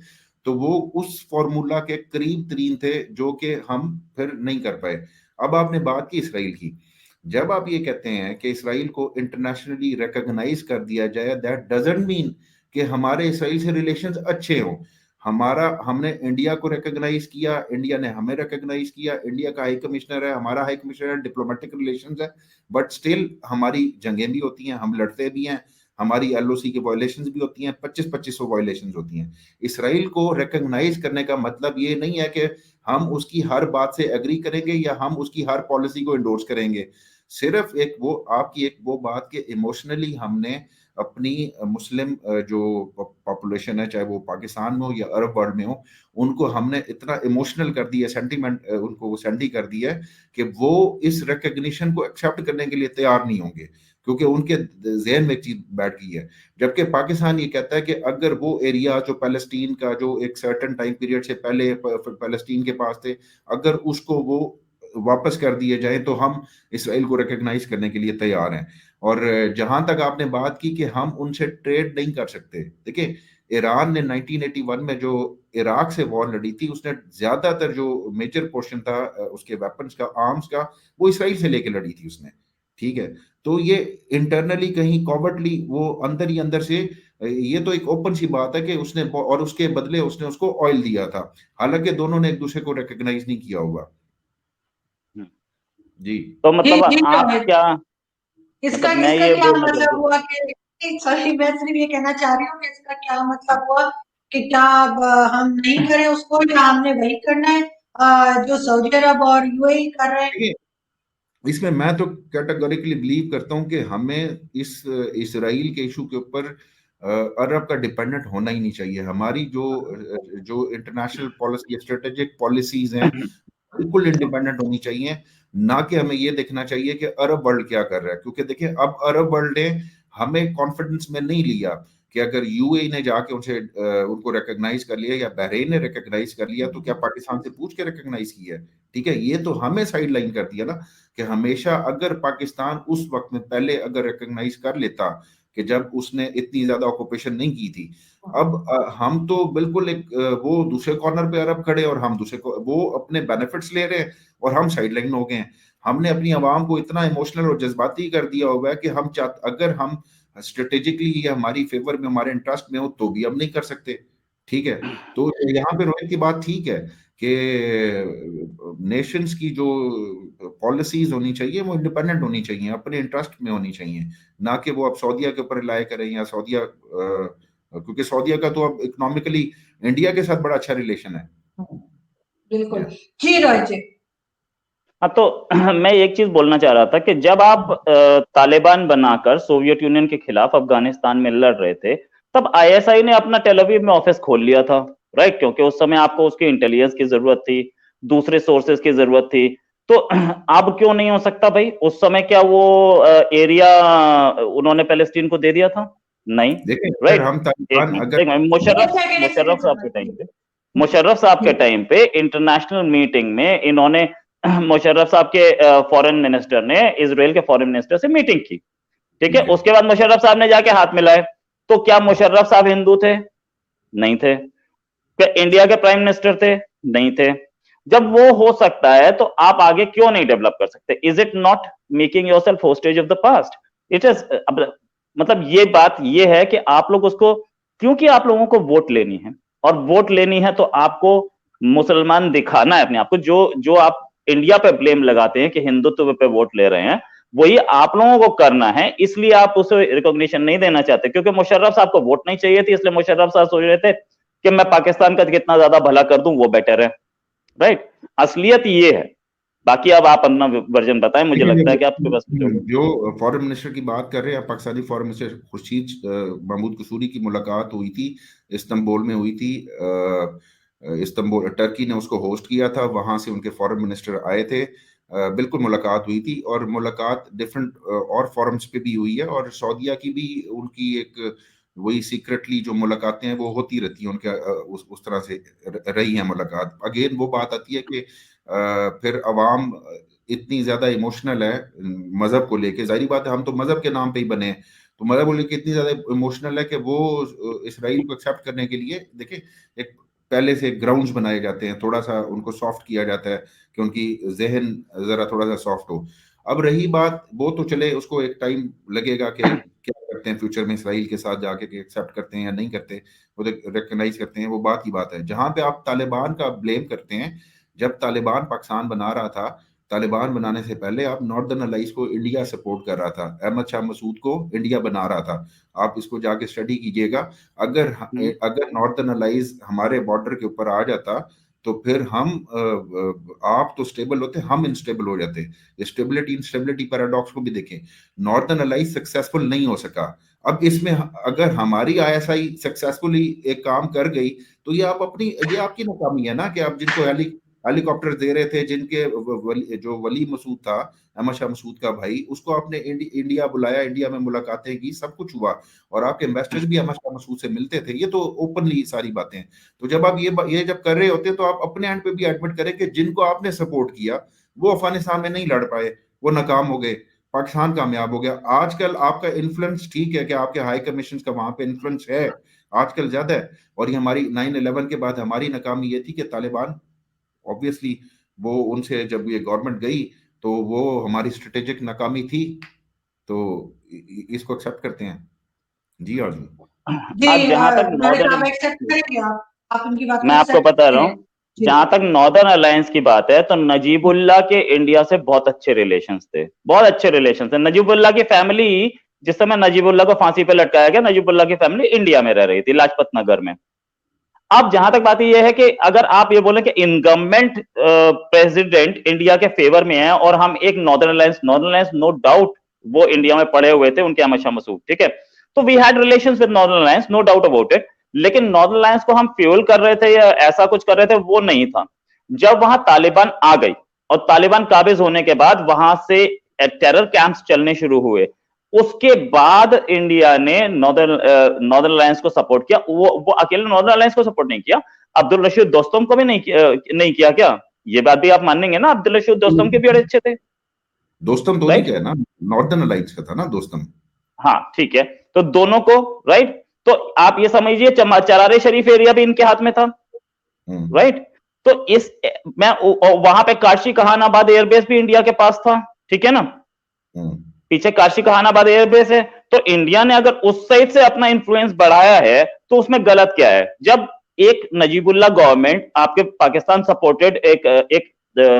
तो वो उस फॉर्मूला के करीब तरीन थे, जो कि हम फिर नहीं कर पाए। अब आपने बात की इसराइल की, जब आप ये कहते हैं कि इसराइल को इंटरनेशनली रिकॉग्नाइज कर दिया जाए, दैट डजंट मीन कि हमारे इसराइल से रिलेशंस अच्छे हों। हमने इंडिया को रिकॉग्नाइज किया, इंडिया ने हमें रिकॉग्नाइज किया, इंडिया का हाई कमिश्नर है, हमारा हाई कमिश्नर है, डिप्लोमेटिक रिलेशंस है, बट स्टिल हमारी जंगें भी होती हैं, हम लड़ते भी हैं, हमारी एलओसी के वायलेशंस भी होती हैं, 2500 वायलेशंस होती हैं। इसराइल को रिकॉग्नाइज करने का मतलब ये नहीं है कि हम उसकी हर बात से एग्री करेंगे या हम उसकी हर पॉलिसी को इंडोर्स करेंगे। सिर्फ एक वो आपकी एक वो बात कि इमोशनली हमने अपनी मुस्लिम जो पॉपुलेशन है, चाहे वो पाकिस्तान में हो या अरब वर्ल्ड में हो, उनको हमने इतना इमोशनल कर दिया, सेंटीमेंट उनको वो सेंडी कर दिया है कि वो इस रिकॉग्निशन को एक्सेप्ट करने के लिए तैयार नहीं होंगे, क्योंकि उनके जहन में एक चीज बैठ गई है। जबकि पाकिस्तान ये कहता है कि अगर वो एरिया जो पैलेस्टीन का, जो एक सर्टेन टाइम पीरियड से पहले पैलेस्टीन के पास थे, अगर उसको वो वापस कर दिए जाए तो हम इसराइल को रिकॉग्नाइज करने के लिए तैयार हैं। और जहां तक आपने बात की कि हम उनसे ट्रेड नहीं कर सकते, देखिए ईरान ने 1981 में जो इराक से वॉर लड़ी थी, उसने ज्यादातर जो मेजर पोर्शन था उसके वेपन्स का, आर्म्स का, वो इसराइल से लेके लड़ी थी उसने, ठीक है। तो ये इंटरनली कहीं कॉवर्टली वो अंदर ही अंदर से, ये तो एक ओपन सी बात है कि उसने, और उसके बदले उसने उसको ऑयल दिया था, हालांकि दोनों ने एक दूसरे को रिकॉग्नाइज नहीं किया होगा। जी, तो मतलब आप क्या, इसका क्या मतलब हुआ कि, सॉरी मैं सिर्फ ये कहना चाह रही हूँ कि इसका क्या मतलब हुआ कि क्या हम नहीं करें उसको, या हमने वही करना है जो सऊदी अरब और यूएई कर रहे हैं? इसमें मैं तो कैटेगोरिकली बिलीव करता हूँ कि हमें इस इसराइल के इशू के ऊपर अरब का डिपेंडेंट होना ही नहीं चाहिए। हमारी जो इंटरनेशनल पॉलिसी, स्ट्रेटेजिक पॉलिसीज हैं, बिल्कुल इंडिपेंडेंट होनी चाहिए, ना कि हमें ये देखना चाहिए कि अरब वर्ल्ड क्या कर रहा है। क्योंकि देखिए, अब अरब वर्ल्ड ने हमें कॉन्फिडेंस में नहीं लिया कि अगर यूएई ने जाके उनको रिकॉग्नाइज कर लिया या बहरीन ने रिकॉग्नाइज कर लिया, तो क्या पाकिस्तान से पूछ के रिकॉग्नाइज किया है? ठीक है, ये तो हमें साइड लाइन कर दिया ना, कि हमेशा अगर पाकिस्तान उस वक्त में पहले अगर रिकॉग्नाइज कर लेता कि जब उसने इतनी ज्यादा ऑक्यूपेशन नहीं की थी। अब हम तो बिल्कुल एक वो दूसरे कॉर्नर पे अरब खड़े, और हम दूसरे को, वो अपने बेनिफिट्स ले रहे हैं और हम साइड लाइन हो गए हैं। हमने अपनी आवाम को इतना इमोशनल और जज्बाती कर दिया हुआ है कि हम अगर हम स्ट्रेटेजिकली या हमारी फेवर में, हमारे इंटरेस्ट में हो, तो भी हम नहीं कर सकते, ठीक है। तो यहाँ पे रोहित की बात ठीक है कि नेशंस की जो पॉलिसीज होनी चाहिए वो इंडिपेंडेंट होनी चाहिए, अपने इंटरेस्ट में होनी चाहिए, ना कि वो अब सऊदीया के ऊपर रिलाय करें या सऊदीया, क्योंकि सऊदीया का तो अब इकोनॉमिकली इंडिया के साथ बड़ा अच्छा रिलेशन है। बिल्कुल जी रोहित जी। हाँ, तो मैं एक चीज बोलना चाह रहा था कि जब आप तालिबान बनाकर सोवियत यूनियन के खिलाफ अफगानिस्तान में लड़ रहे थे, तब आईएसआई ने अपना टेल अवीव में ऑफिस खोल लिया था, राइट? क्योंकि उस समय आपको उसके इंटेलिजेंस की जरूरत थी, दूसरे सोर्सेज की जरूरत थी। तो अब क्यों नहीं हो सकता भाई? उस समय क्या वो एरिया उन्होंने पैलेस्टीन को दे दिया था? नहीं, देखिए अगर राइट? हम एक तालिबान मिनट, अगर एक मिनट, मुशर्रफ साहब के टाइम पे, मुशर्रफ साहब के टाइम पे इंटरनेशनल मीटिंग में इन्होंने मुशर्रफ साहब के फॉरेन मिनिस्टर ने इजराइल के फॉरेन मिनिस्टर से मीटिंग की, ठीक है? उसके बाद मुशर्रफ साहब ने जाके हाथ मिलाए। तो क्या मुशर्रफ साहब हिंदू थे? नहीं थे। क्या इंडिया के प्राइम मिनिस्टर थे? नहीं थे। जब वो हो सकता है तो आप आगे क्यों नहीं डेवलप कर सकते? Is it not making yourself hostage of the past? It is, मतलब ये बात ये है कि आप लोग उसको, क्योंकि आप लोगों को वोट लेनी है, और वोट लेनी है तो आपको मुसलमान दिखाना है अपने आप को। जो जो आप इंडिया पे ब्लेम लगाते हैं कि हिंदुत्व पे वोट ले रहे हैं, वही आप लोगों को करना है। इसलिए आप उसे रिकॉग्निशन नहीं देना चाहते, क्योंकि मुशर्रफ साहब को वोट नहीं चाहिए थी, इसलिए मुशर्रफ साहब सोच रहे थे कि मैं पाकिस्तान का कितना ज्यादा भला कर दूं वो बेटर है, राइट? असलियत ये है। बाकी अब आप अपना वर्जन बताएं, मुझे लगता है कि आपके पास कुछ होगा। जो फॉरेन मिनिस्टर की बात कर रहे हैं, पाकिस्तानी फॉरेन मिनिस्टर खुर्शीद महमूद कसूरी की मुलाकात हुई थी, इस्तांबुल में हुई थी। इस्तांबुल, टर्की ने उसको होस्ट किया था, वहां से उनके फॉरेन मिनिस्टर आए थे। बिल्कुल मुलाकात हुई थी, और मुलाकात डिफरेंट और फॉरम्स पे भी हुई है, और सऊदीया की भी उनकी एक वही सीक्रेटली जो मुलाकातें हैं वो होती रहती हैं उनके, उस तरह से रही है मुलाकात। अगेन वो बात आती है कि फिर अवाम इतनी ज्यादा इमोशनल है मजहब को लेके, जाहिर बात है हम तो मजहब के नाम पे ही बने हैं, तो मजहब को लेके इतनी ज्यादा इमोशनल है कि वो इसराइल को एक्सेप्ट करने के लिए, देखिए, एक पहले से ग्राउंड्स बनाए जाते हैं, थोड़ा सा उनको सॉफ्ट किया जाता है कि उनकी जहन जरा थोड़ा सा सॉफ्ट हो। अब रही बात, वो तो चले, उसको एक टाइम लगेगा कि क्या करते हैं फ्यूचर में इसराइल के साथ जाके, कि एक्सेप्ट करते हैं या नहीं करते, वो रिकग्नाइज करते हैं, वो बात ही बात है। जहां पे आप तालिबान का ब्लेम करते हैं, जब तालिबान पाकिस्तान बना रहा था, तालिबान बनाने से पहले आप नॉर्दर्न अलाइज को इंडिया सपोर्ट कर रहा था, अहमद शाह मसूद को इंडिया बना रहा था। आप इसको जाके स्टडी कीजिएगा। अगर अगर नॉर्दर्न अलाइज हमारे बॉर्डर के ऊपर आ जाता तो फिर हम आप तो स्टेबल होते, हम इनस्टेबल हो जाते। स्टेबिलिटी इंस्टेबिलिटी पैराडॉक्स को भी देखें, नॉर्दर्न अलाइज सक्सेसफुल नहीं हो सका। अब इसमें अगर हमारी आईएसआई सक्सेसफुली एक काम कर गई तो ये आप अपनी, ये आपकी नाकामी है ना, कि आप जिनको हेलीकॉप्टर दे रहे थे, जिनके जो वली मसूद था, अहमद शाह मसूद का भाई, उसको आपने इंडिया बुलाया, इंडिया में मुलाकातें की, सब कुछ हुआ, और आपके इन्वेस्टर्स भी अहमद शाह मसूद से मिलते थे। ये तो ओपनली सारी बातें हैं। तो जब आप ये जब कर रहे होते तो आप अपने एंड पे भी एडमिट करें कि जिनको आपने सपोर्ट किया वो अफगानिस्तान में नहीं लड़ पाए, वो नाकाम हो गए, पाकिस्तान कामयाब हो गया। आजकल आपका इन्फ्लुएंस ठीक है कि आपके हाई कमीशन का वहां पे इन्फ्लुएंस है आजकल ज्यादा है, और ये हमारी 9/11 के बाद हमारी नाकामी ये थी कि तालिबान, ऑब्वियसली वो उनसे जब ये गवर्नमेंट गई तो वो हमारी स्ट्रेटेजिक नाकामी थी, तो इसको एक्सेप्ट करते हैं। जी और जी। अब जहां तक नॉर्दर्न, आप एक्सेप्ट करेंगे, आप उनकी बात मैं को आपको एक्सेप्ट बता रहा करेंगे? हूँ, जहां तक नॉर्दर्न अलायंस की बात है, तो नजीबुल्लाह के इंडिया से बहुत अच्छे रिलेशंस थे, बहुत अच्छे रिलेशंस थे। नजीबुल्लाह की फैमिली, जिस समय नजीबुल्लाह को फांसी पे लटकाया गया, नजीबुल्लाह की फैमिली इंडिया में रह रही थी, लाजपत नगर में। अब जहां तक बात यह है कि अगर आप ये बोले कि इनकम्बेंट प्रेसिडेंट इंडिया के फेवर में है, और हम एक नॉर्दर्न अलायंस नो डाउट वो इंडिया में पड़े हुए थे, उनके अहमद शाह मसूद, ठीक है? तो we had relations with northern alliance, no doubt about it. लेकिन नॉर्दर्न अलायंस को हम फ्यूल कर रहे थे या ऐसा कुछ कर रहे थे, वो नहीं था। जब वहां तालिबान आ गई और तालिबान काबिज होने के बाद वहां से टेरर कैंप्स चलने शुरू हुए, उसके बाद इंडिया ने नॉर्दर्न अलायंस को सपोर्ट किया। वो अकेले नॉर्दर्न अलायंस को सपोर्ट नहीं किया, अब्दुल रशीद दोस्तम को भी नहीं किया क्या? ये बात भी आप मानेंगे ना, अब्दुल रशीद दोस्तम के भी बड़े अच्छे थे। दोस्तम तो नहीं क्या है ना, नॉर्दर्न अलायंस का था ना दोस्तम। हाँ ठीक है, तो दोनों को, राइट? तो आप ये समझिए चरारे शरीफ एरिया भी इनके हाथ में था, राइट? तो इस मैं वहां पे काशी कहानाबाद एयरबेस भी इंडिया के पास था, ठीक है ना? पीछे काशी कहानाबाद एयरबेस है। तो इंडिया ने अगर उस साइड से अपना इंफ्लुएंस बढ़ाया है तो उसमें गलत क्या है? जब एक नजीबुल्ला गवर्नमेंट आपके पाकिस्तान सपोर्टेड एक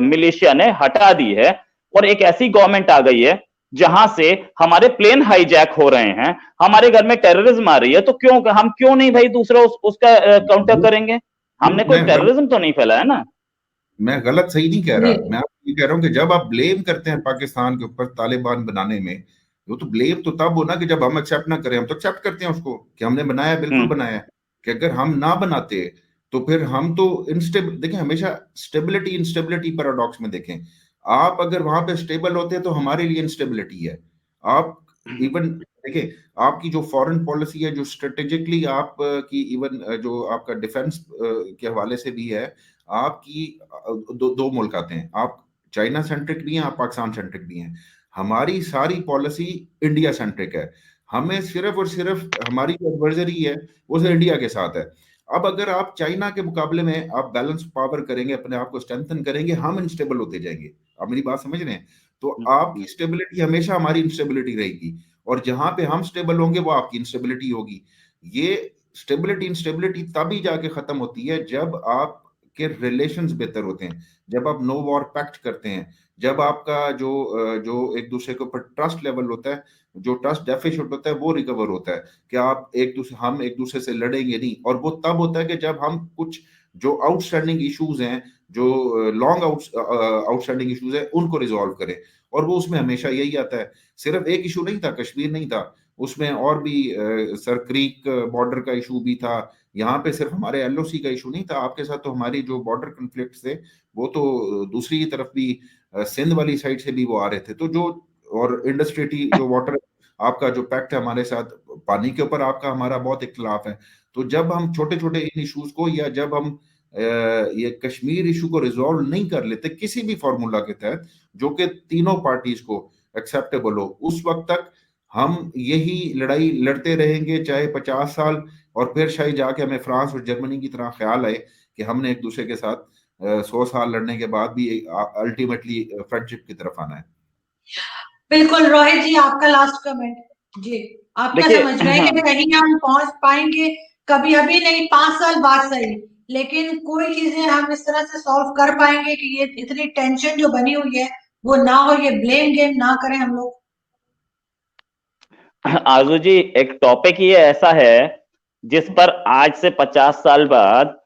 मिलिशिया ने हटा दी है और एक ऐसी गवर्नमेंट आ गई है जहां से हमारे प्लेन हाईजैक हो रहे हैं, हमारे घर में टेररिज्म आ रही है, तो हम क्यों नहीं भाई दूसरा उसका काउंटर करेंगे? हमने कोई टेररिज्म तो नहीं फैलाया ना। मैं गलत सही नहीं कह रहा, मैं आपको ये कह रहा हूँ कि जब आप ब्लेम करते हैं पाकिस्तान के ऊपर तालिबान बनाने में, वो तो ब्लेम तो तब हो ना कि जब हम एक्सेप्ट ना करें। हम तो एक्सेप्ट करते हैं उसको कि हमने बनाया, बिल्कुल बनाया, कि अगर हम ना बनाते तो फिर हम तो इनस्टेबल। देखें, हमेशा स्टेबिलिटी इंस्टेबिलिटी पैराडॉक्स में देखें, आप अगर वहां पे स्टेबल होते हैं तो हमारे लिए इंस्टेबिलिटी है। आप इवन देखिए, आपकी जो फॉरेन पॉलिसी है, जो स्ट्रेटेजिकली आप की, इवन जो आपका डिफेंस के हवाले से भी है, आपकी दो मुल्क आते हैं, आप चाइना सेंट्रिक भी हैं, आप पाकिस्तान सेंट्रिक भी हैं। हमारी सारी पॉलिसी इंडिया सेंट्रिक है। हमें सिर्फ और सिर्फ हमारी जो एडवर्जरी है वो सिर्फ इंडिया के साथ है। अब अगर आप चाइना के मुकाबले में आप बैलेंस पावर करेंगे, अपने आप को स्ट्रेंथन करेंगे, हम इनस्टेबल होते जाएंगे। आप मेरी बात समझ रहे हैं? तो आपकी स्टेबिलिटी हमेशा हमारी इंस्टेबिलिटी रहेगी, और जहां पे हम स्टेबल होंगे वो आपकी इंस्टेबिलिटी होगी। ये स्टेबिलिटी इंस्टेबिलिटी तभी जाके खत्म होती है जब आप के रिलेशंस बेहतर होते हैं, जब आप नो वॉर पैक्ट करते हैं, जब आपका जो एक दूसरे के ऊपर ट्रस्ट लेवल होता है, जो ट्रस्ट डेफिसिट होता है वो रिकवर होता है कि हम एक दूसरे से लड़ेंगे नहीं। और वो तब होता है कि जब हम कुछ जो आउटस्टैंडिंग इश्यूज हैं, जो लॉन्ग आउटस्टैंडिंग इश्यूज हैं, उनको रिजॉल्व करें। और वो उसमें हमेशा यही आता है। सिर्फ एक इशू नहीं था, कश्मीर नहीं था, उसमें और भी सर क्रीक बॉर्डर का इशू भी था। यहाँ पे सिर्फ हमारे एलओसी का इशू नहीं था, आपके साथ तो हमारी जो बॉर्डर कन्फ्लिक्ट थे वो तो दूसरी तरफ भी सिंध वाली साइड से भी वो आ रहे थे। तो जो और इंडस्ट्री जो वाटर आपका जो पैक्ट है हमारे साथ, पानी के ऊपर आपका हमारा बहुत इख्तिलाफ है। तो जब हम छोटे छोटे इन इश्यूज को, या जब हम ये कश्मीर इशू को रिजॉल्व नहीं कर लेते किसी भी फॉर्मूला के तहत जो कि तीनों पार्टीज को एक्सेप्टेबल हो, उस वक्त तक हम यही लड़ाई लड़ते रहेंगे चाहे 50 साल, और फिर शायद जाके हमें फ्रांस और जर्मनी की तरह ख्याल आए कि हमने एक दूसरे के साथ 100 साल लड़ने के बाद भी अल्टीमेटली फ्रेंडशिप की तरफ आना है। बिल्कुल रोहित जी, आपका लास्ट कमेंट जी। आप क्या समझ रहे हैं कि कहीं हम पहुंच पाएंगे? कभी अभी नहीं, 5 साल बाद सही, लेकिन कोई चीजें हम इस तरह से सॉल्व कर पाएंगे कि ये इतनी टेंशन जो बनी हुई है वो ना हो, ये ब्लेम गेम ना करें हम लोग? आजू जी, एक टॉपिक ये ऐसा है जिस पर आज से 50 साल बाद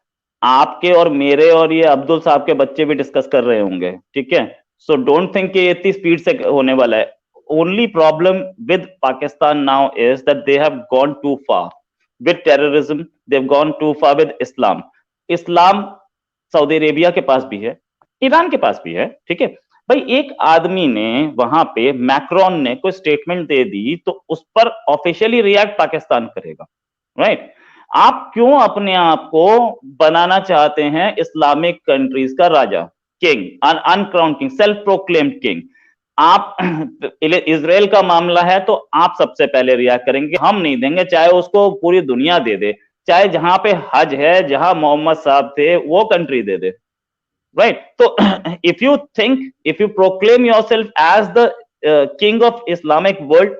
आपके और मेरे और ये अब्दुल साहब के बच्चे भी डिस्कस कर रहे होंगे, ठीक है? सो डोंट थिंक कि इतनी स्पीड से होने वाला है। Only problem with Pakistan now is that they have gone too far with terrorism, they have gone too far with Islam. इस्लाम सऊदी अरेबिया के पास भी है, ईरान के पास भी है, ठीक है भाई। एक आदमी ने वहां पे, मैक्रोन ने कोई स्टेटमेंट दे दी तो उस पर ऑफिशियली रिएक्ट पाकिस्तान करेगा, राइट? आप क्यों अपने आप को बनाना चाहते हैं इस्लामिक कंट्रीज का राजा, king, uncrowned king, self proclaimed king? आप इजराइल का मामला है तो आप सबसे पहले रिएक्ट करेंगे, हम नहीं देंगे, चाहे उसको पूरी दुनिया दे दे, चाहे जहां पे हज है, जहां मोहम्मद साहब थे, वो कंट्री दे दे, राइट? तो if you proclaim yourself as the king of Islamic world,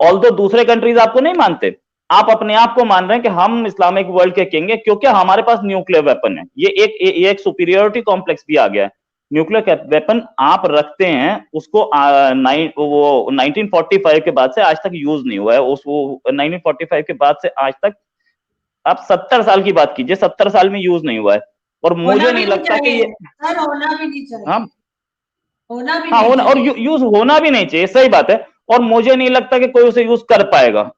although दूसरे कंट्रीज आपको नहीं मानते, आप अपने आप को मान रहे हैं कि हम इस्लामिक वर्ल्ड के किंग है क्योंकि हमारे पास न्यूक्लियर वेपन है। ये एक सुपीरियोरिटी कॉम्प्लेक्स भी आ गया है। न्यूक्लियर वेपन आप रखते हैं, उसको वो 1945 के बाद से आज तक यूज नहीं हुआ है। 1945 के बाद से आज तक आप 70 साल की बात कीजिए, 70 साल में यूज नहीं हुआ है। और मुझे नहीं लगता कि ये सर होना भी नहीं चाहिए। हाँ, होना भी हाँ, नहीं और यूज होना भी नहीं चाहिए, सही बात है। और मुझे नहीं लगता कि कोई उसे यूज कर पाएगा।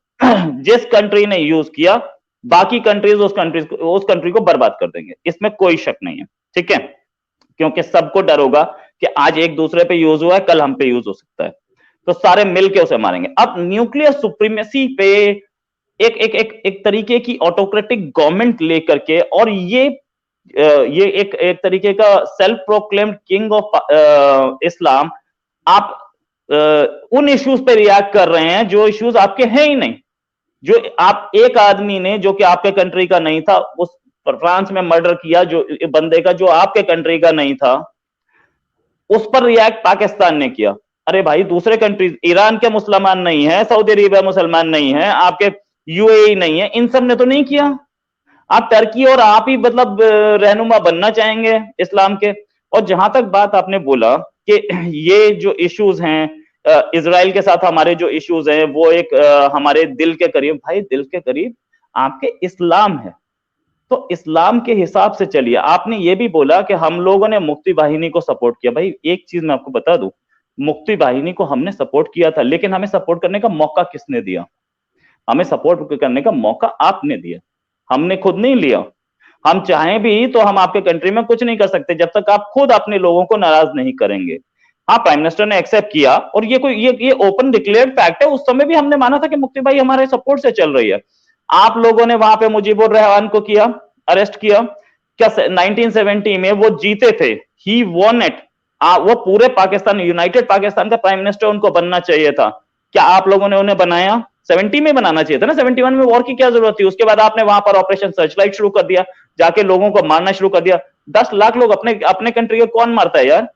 जिस कंट्री ने यूज किया, बाकी कंट्रीज उस कंट्री को बर्बाद कर देंगे, इसमें कोई शक नहीं है, ठीक है? क्योंकि सबको डर होगा कि आज एक दूसरे पे यूज हुआ है, कल हम पे यूज हो सकता है, तो सारे मिलके उसे मारेंगे। अब न्यूक्लियर सुप्रीमेसी पे एक तरीके की ऑटोक्रेटिक गवर्नमेंट लेकर के, और ये एक तरीके का self proclaimed king of Islam, आप उन इश्यूज पे रिएक्ट कर रहे हैं जो इश्यूज आपके हैं ही नहीं। जो आप, एक आदमी ने जो कि आपके कंट्री का नहीं था, उस फ्रांस में मर्डर किया जो बंदे का, जो आपके कंट्री का नहीं था, उस पर रिएक्ट पाकिस्तान ने किया। अरे भाई, दूसरे कंट्रीज, ईरान के मुसलमान नहीं है, सऊदी अरेबिया मुसलमान नहीं है, आपके यूएई नहीं है, इन सब ने तो नहीं किया। आप टर्की और आप ही मतलब रहनुमा बनना चाहेंगे इस्लाम के। और जहां तक बात आपने बोला कि ये जो इश्यूज हैं इजराइल के साथ हमारे जो इश्यूज हैं वो एक हमारे दिल के करीब, भाई दिल के करीब आपके इस्लाम है, तो इस्लाम के हिसाब से चलिए। आपने ये भी बोला कि हम लोगों ने मुक्ति वाहिनी को सपोर्ट किया, भाई एक चीज मैं आपको बता दूं, मुक्ति वाहिनी को हमने सपोर्ट किया था, लेकिन हमें सपोर्ट करने का मौका किसने दिया? हमें सपोर्ट करने का मौका आपने दिया, हमने खुद नहीं लिया। हम चाहें भी तो हम आपके कंट्री में कुछ नहीं कर सकते जब तक आप खुद अपने लोगों को नाराज नहीं करेंगे। हाँ, प्राइम मिनिस्टर ने एक्सेप्ट किया और ये ओपन डिक्लेयर्ड फैक्ट है। उस समय भी हमने माना था कि मुक्ति भाई हमारे सपोर्ट से चल रही है। आप लोगों ने वहां पे मुजीबुर रहमान को किया, अरेस्ट किया। क्या 1970 में वो जीते थे, ही वॉन इट, वो पूरे पाकिस्तान, यूनाइटेड पाकिस्तान का प्राइम मिनिस्टर उनको बनना चाहिए था। क्या आप लोगों ने उन्हें बनाया? 70 में बनाना चाहिए था ना, 71 में वॉर की क्या जरूरत थी? उसके बाद आपने वहां पर ऑपरेशन सर्चलाइट शुरू कर दिया, जाके लोगों को मारना शुरू कर दिया। 10 लाख लोग अपने कंट्री को कौन मारता है यार?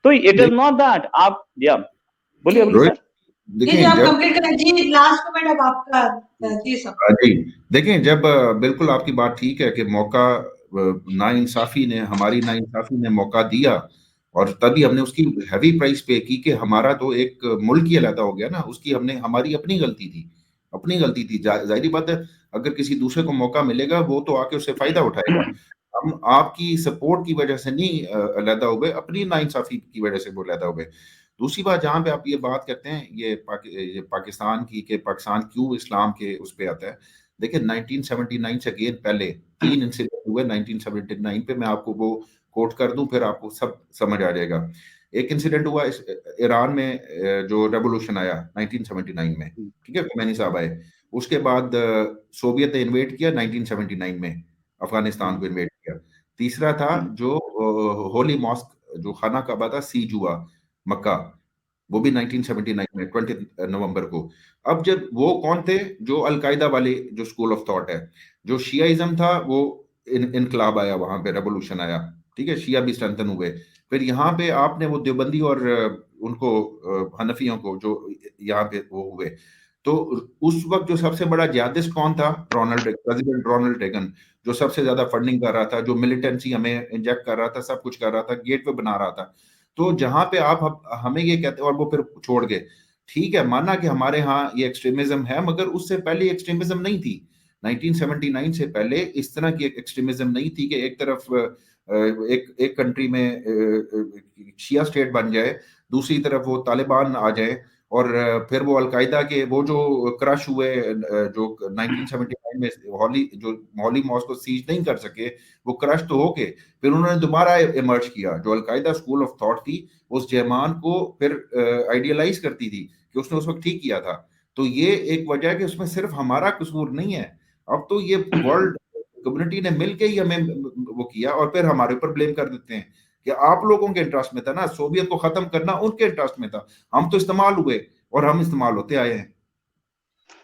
तो इट इज नॉट दैट आप, या बोलिए सर। देखिए आप कंप्लीट करें जी, लास्ट कमेंट अब आपका जी सब। जी देखिए, जब बिल्कुल आपकी बात ठीक है कि मौका नाइंसाफी ने मौका दिया और तभी हमने उसकी हैवी प्राइस पे की कि हमारा तो एक मुल्क ही अलग हो गया ना, उसकी हमारी अपनी गलती थी। जाहिर बात है, अगर किसी दूसरे को मौका मिलेगा वो तो आके उससे फायदा उठाएगा। हम आपकी सपोर्ट की वजह से नहीं अलहदा हो गए, अपनी नाइंसाफी की वजह से वो अलहदा हो गए। दूसरी बात, जहां पे आप ये बात करते हैं ये पाकिस्तान की, कि पाकिस्तान क्यों इस्लाम के उस पे आता है। देखिए 1979 से अगेन पहले 3 इंसिडेंट हुए 1979 पे, मैं आपको वो कोट कर दूं फिर आपको सब समझ आ जाएगा। एक इंसिडेंट हुआ ईरान में जो रेवोल्यूशन आया 1979 में, ठीक है, khomeini साहब आए। उसके बाद सोवियत ने इन्वेट किया 1979 में, अफगानिस्तान को इन्वेट किया। तीसरा था जो होली मॉस्क जो खाना काबा था, सीज हुआ मक्का, वो भी 1979 में 20 नवंबर को। अब जब वो कौन थे, जो अलकायदा वाले जो स्कूल ऑफ थॉट है, जो शियाइज्म था, वो इनकलाब आया, वहां पे रेवोल्यूशन आया, ठीक है, शिया भी स्ट्रेंथन हुए। फिर यहाँ पे आपने वो देवबंदी और उनको हनफियों को जो यहाँ पे वो हुए, तो उस वक्त जो सबसे बड़ा जिहादिस्ट कौन था? प्रेसिडेंट रोनाल्ड रेगन, जो सबसे ज्यादा फंडिंग कर रहा था, जो मिलिटेंसी हमें इंजेक्ट कर रहा था, सब कुछ कर रहा था, गेट पे बना रहा था। तो जहां पे आप हमें ये कहते हैं, और वो फिर छोड़ गए, ठीक है, माना कि हमारे यहाँ ये एक्सट्रीमिज्म है, मगर उससे पहले एक्सट्रीमिज्म नहीं थी। 1979 से पहले इस तरह की एक्सट्रीमिज्म नहीं थी कि एक तरफ एक कंट्री में शिया स्टेट बन जाए, दूसरी तरफ वो तालिबान आ जाए, और फिर वो अलकायदा के वो जो क्रश हुए जो 1979 में हॉली मॉस्क को सीज नहीं कर सके, वो क्रश तो हो गए। फिर उन्होंने दोबारा इमर्ज किया, जो अलकायदा स्कूल ऑफ थॉट थी, उस जयमान को फिर आइडियलाइज करती थी कि उसने उस वक्त ठीक किया था। तो ये एक वजह है कि उसमें सिर्फ हमारा कसूर नहीं है। अब तो ये वर्ल्ड कम्युनिटी ने मिलकर ही हमें वो किया, और फिर हमारे ऊपर ब्लेम कर देते हैं कि आप लोगों के इंटरेस्ट में था ना, सोवियत को खत्म करना उनके इंटरेस्ट में था, हम तो इस्तेमाल हुए और हम इस्तेमाल होते आए हैं।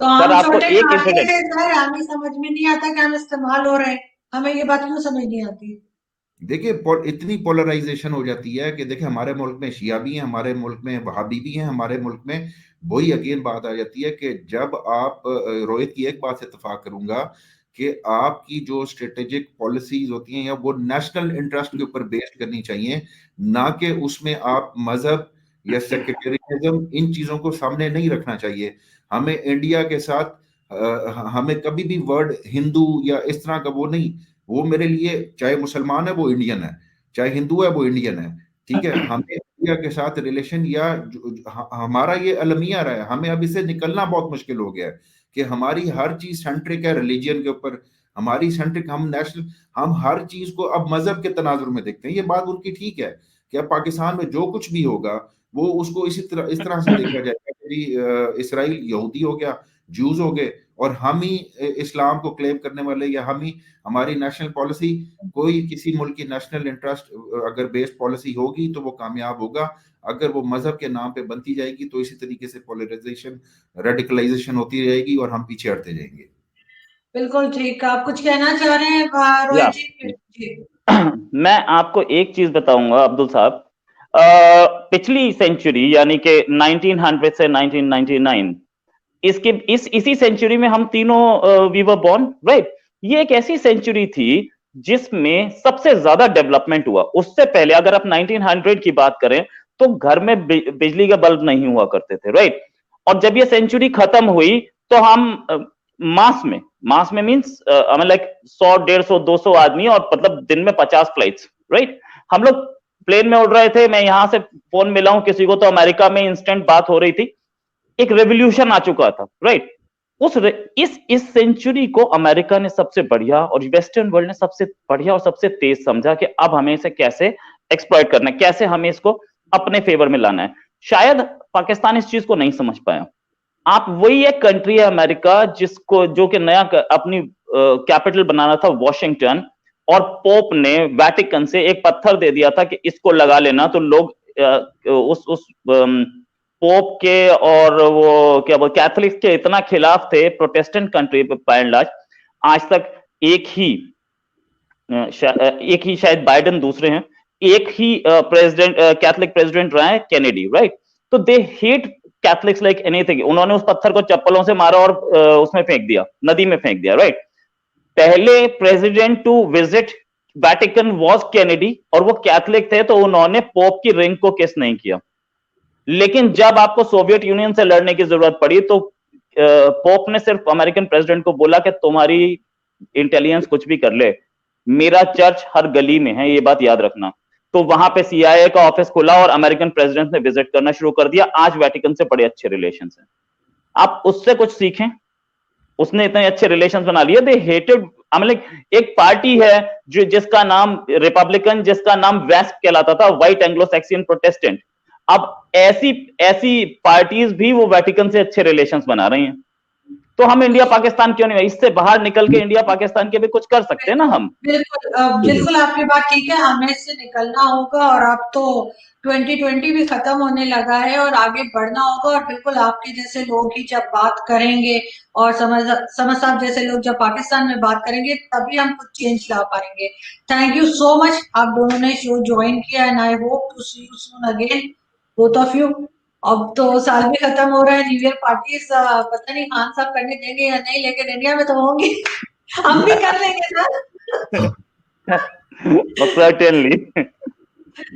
तो हम छोटे सर, हमें समझ में नहीं आता कि हम इस्तेमाल हो रहे हैं, हमें ये बात क्यों समझ नहीं आती? देखिए इतनी पोलराइजेशन हो जाती है कि देखिए हमारे मुल्क में शिया भी हैं, हमारे मुल्क में वहाबी भी हैं, हमारे मुल्क में वही अगेन बात आ जाती है कि जब आप रोहित की एक बात से इत्तेफाक करूंगा कि आपकी जो स्ट्रेटेजिक पॉलिसीज होती हैं या वो नेशनल इंटरेस्ट के ऊपर बेस्ड करनी चाहिए, ना कि उसमें आप मजहब या सेक्युलरिज्म इन चीजों को सामने नहीं रखना चाहिए। हमें इंडिया के साथ हमें कभी भी वर्ड हिंदू या इस तरह का वो नहीं, वो मेरे लिए चाहे मुसलमान है वो इंडियन है, चाहे हिंदू है वो इंडियन है, ठीक है। हमें इंडिया के साथ रिलेशन या हमारा ये अलमिया रहा है, हमें अब इससे निकलना बहुत मुश्किल हो गया है कि हमारी हर चीज सेंट्रिक है रिलीजियन के ऊपर, हमारी सेंट्रिक, हम नेशनल, हम हर चीज को अब मजहब के तनाजुर में देखते हैं। ये बात उनकी ठीक है कि अब पाकिस्तान में जो कुछ भी होगा वो उसको इस तरह से देखा जाएगा कि इसराइल यहूदी हो गया, ज्यूज हो गए, और हम ही इस्लाम को क्लेम करने वाले, या हम ही हमारी नेशनल पॉलिसी, कोई किसी मुल्क की नेशनल इंटरेस्ट अगर बेस्ड पॉलिसी होगी तो वो कामयाब होगा, अगर वो मजहब के नाम पे बनती जाएगी तो इसी तरीके से पोलराइजेशन, रेडिकलाइजेशन होती रहेगी और हम पीछे हटते जाएंगे। बिल्कुल ठीक, आप कुछ कहना चाह रहे हैं रोहित जी? मैं आपको एक चीज बताऊंगा अब्दुल साहब, पिछली सेंचुरी यानी कि 1900 से 1999, इसी सेंचुरी में हम तीनों वी वर बोर्न, राइट। ये एक ऐसी सेंचुरी थी जिसमें सबसे ज्यादा डेवलपमेंट हुआ। उससे पहले अगर आप 1900 की बात करें तो घर में बिजली के बल्ब नहीं हुआ करते थे, राइट। और जब ये सेंचुरी खत्म हुई तो हम मास में मींस लाइक 100, 150, 200 आदमी और मतलब दिन में 50 फ्लाइट्स, राइट। हम लोग प्लेन में उड़ रहे थे, मैं यहां से फोन मिला हूं किसी को तो अमेरिका में इंस्टेंट बात हो रही थी। एक रेवोल्यूशन आ चुका था, राइट। इस सेंचुरी को अमेरिका ने सबसे बढ़िया और वेस्टर्न वर्ल्ड ने सबसे बढ़िया और सबसे तेज समझा कि अब हमें इसे कैसे एक्सप्लॉइट करना है, कैसे हमें इसको अपने फेवर में लाना है। शायद पाकिस्तान इस चीज को नहीं समझ पाया। आप वही एक कंट्री है अमेरिका जो कि नया अपनी कैपिटल बनाना था वॉशिंगटन, और पोप ने वेटिकन से एक पत्थर दे दिया था कि इसको लगा लेना, तो लोग उस पोप के और वो क्या बोल कैथलिक्स के इतना खिलाफ थे, प्रोटेस्टेंट कंट्री पे बाय एंड लार्ज। आज तक एक ही शायद बाइडेन दूसरे हैं, एक ही प्रेसिडेंट कैथलिक प्रेसिडेंट रहा है कैनेडी, राइट। तो they hate Catholics like anything. उन्होंने उस पत्थर को चप्पलों से मारा और उसमें फेंक दिया, नदी में फेंक दिया, राइट। पहले president to visit Vatican was Kennedy और वो कैथलिक थे, तो उन्होंने पोप की रिंग को किस नहीं किया। लेकिन जब आपको सोवियत यूनियन से लड़ने की जरूरत पड़ी तो पोप ने सिर्फ अमेरिकन प्रेसिडेंट को बोला कि तुम्हारी इंटेलिजेंस कुछ भी कर ले, मेरा चर्च हर गली में है, ये बात याद रखना। तो वहां पे CIA का ऑफिस खुला और अमेरिकन प्रेसिडेंट ने विजिट करना शुरू कर दिया। आज वेटिकन से बड़े अच्छे रिलेशंस हैं। आप उससे कुछ सीखें, उसने इतने अच्छे रिलेशंस बना लिए। दे हेटेड, एक पार्टी है जो जिसका नाम रिपब्लिकन, जिसका नाम वेस्ट कहलाता था, व्हाइट एंग्लो सैक्सन प्रोटेस्टेंट। अब ऐसी पार्टीज भी वो वेटिकन से अच्छे रिलेशंस बना रही हैं। तो हम इंडिया पाकिस्तान क्यों नहीं, इससे बाहर निकल के इंडिया पाकिस्तान के भी कुछ कर सकते हैं ना हम। बिल्कुल आपकी बात ठीक है, हमें इससे निकलना होगा। और अब तो 2020 भी खत्म होने लगा है और आगे बढ़ना होगा। और बिल्कुल आपके जैसे लोग ही जब बात करेंगे और समझ साहब जैसे लोग जब पाकिस्तान में बात करेंगे तभी हम कुछ चेंज ला पाएंगे। थैंक यू सो मच, आप दोनों ने शो ज्वाइन किया and I hope to see you soon again both of you. अब तो साल भी खत्म हो रहा है, न्यू ईयर पार्टीज पता नहीं खान साहब करने देंगे या नहीं, लेकिन इंडिया में तो होंगी। हम भी कर लेंगे सर। सर्टेनली।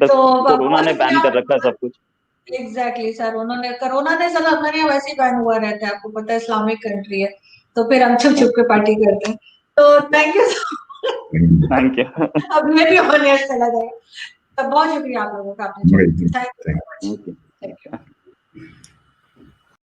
तो कोरोना ने बैन कर रखा सब कुछ। एग्जैक्टली सर, उन्होंने कोरोना ने सर हमारे यहाँ वैसे ही बैन हुआ रहता है, आपको पता है इस्लामिक कंट्री है, तो फिर हम छुप छुप के पार्टी करते हैं। तो थैंक यू। Thank you. अब मैं भी ऑनियस चला जाएगा। तो बहुत शुक्रिया आप लोगों का, आपने थैंक यू।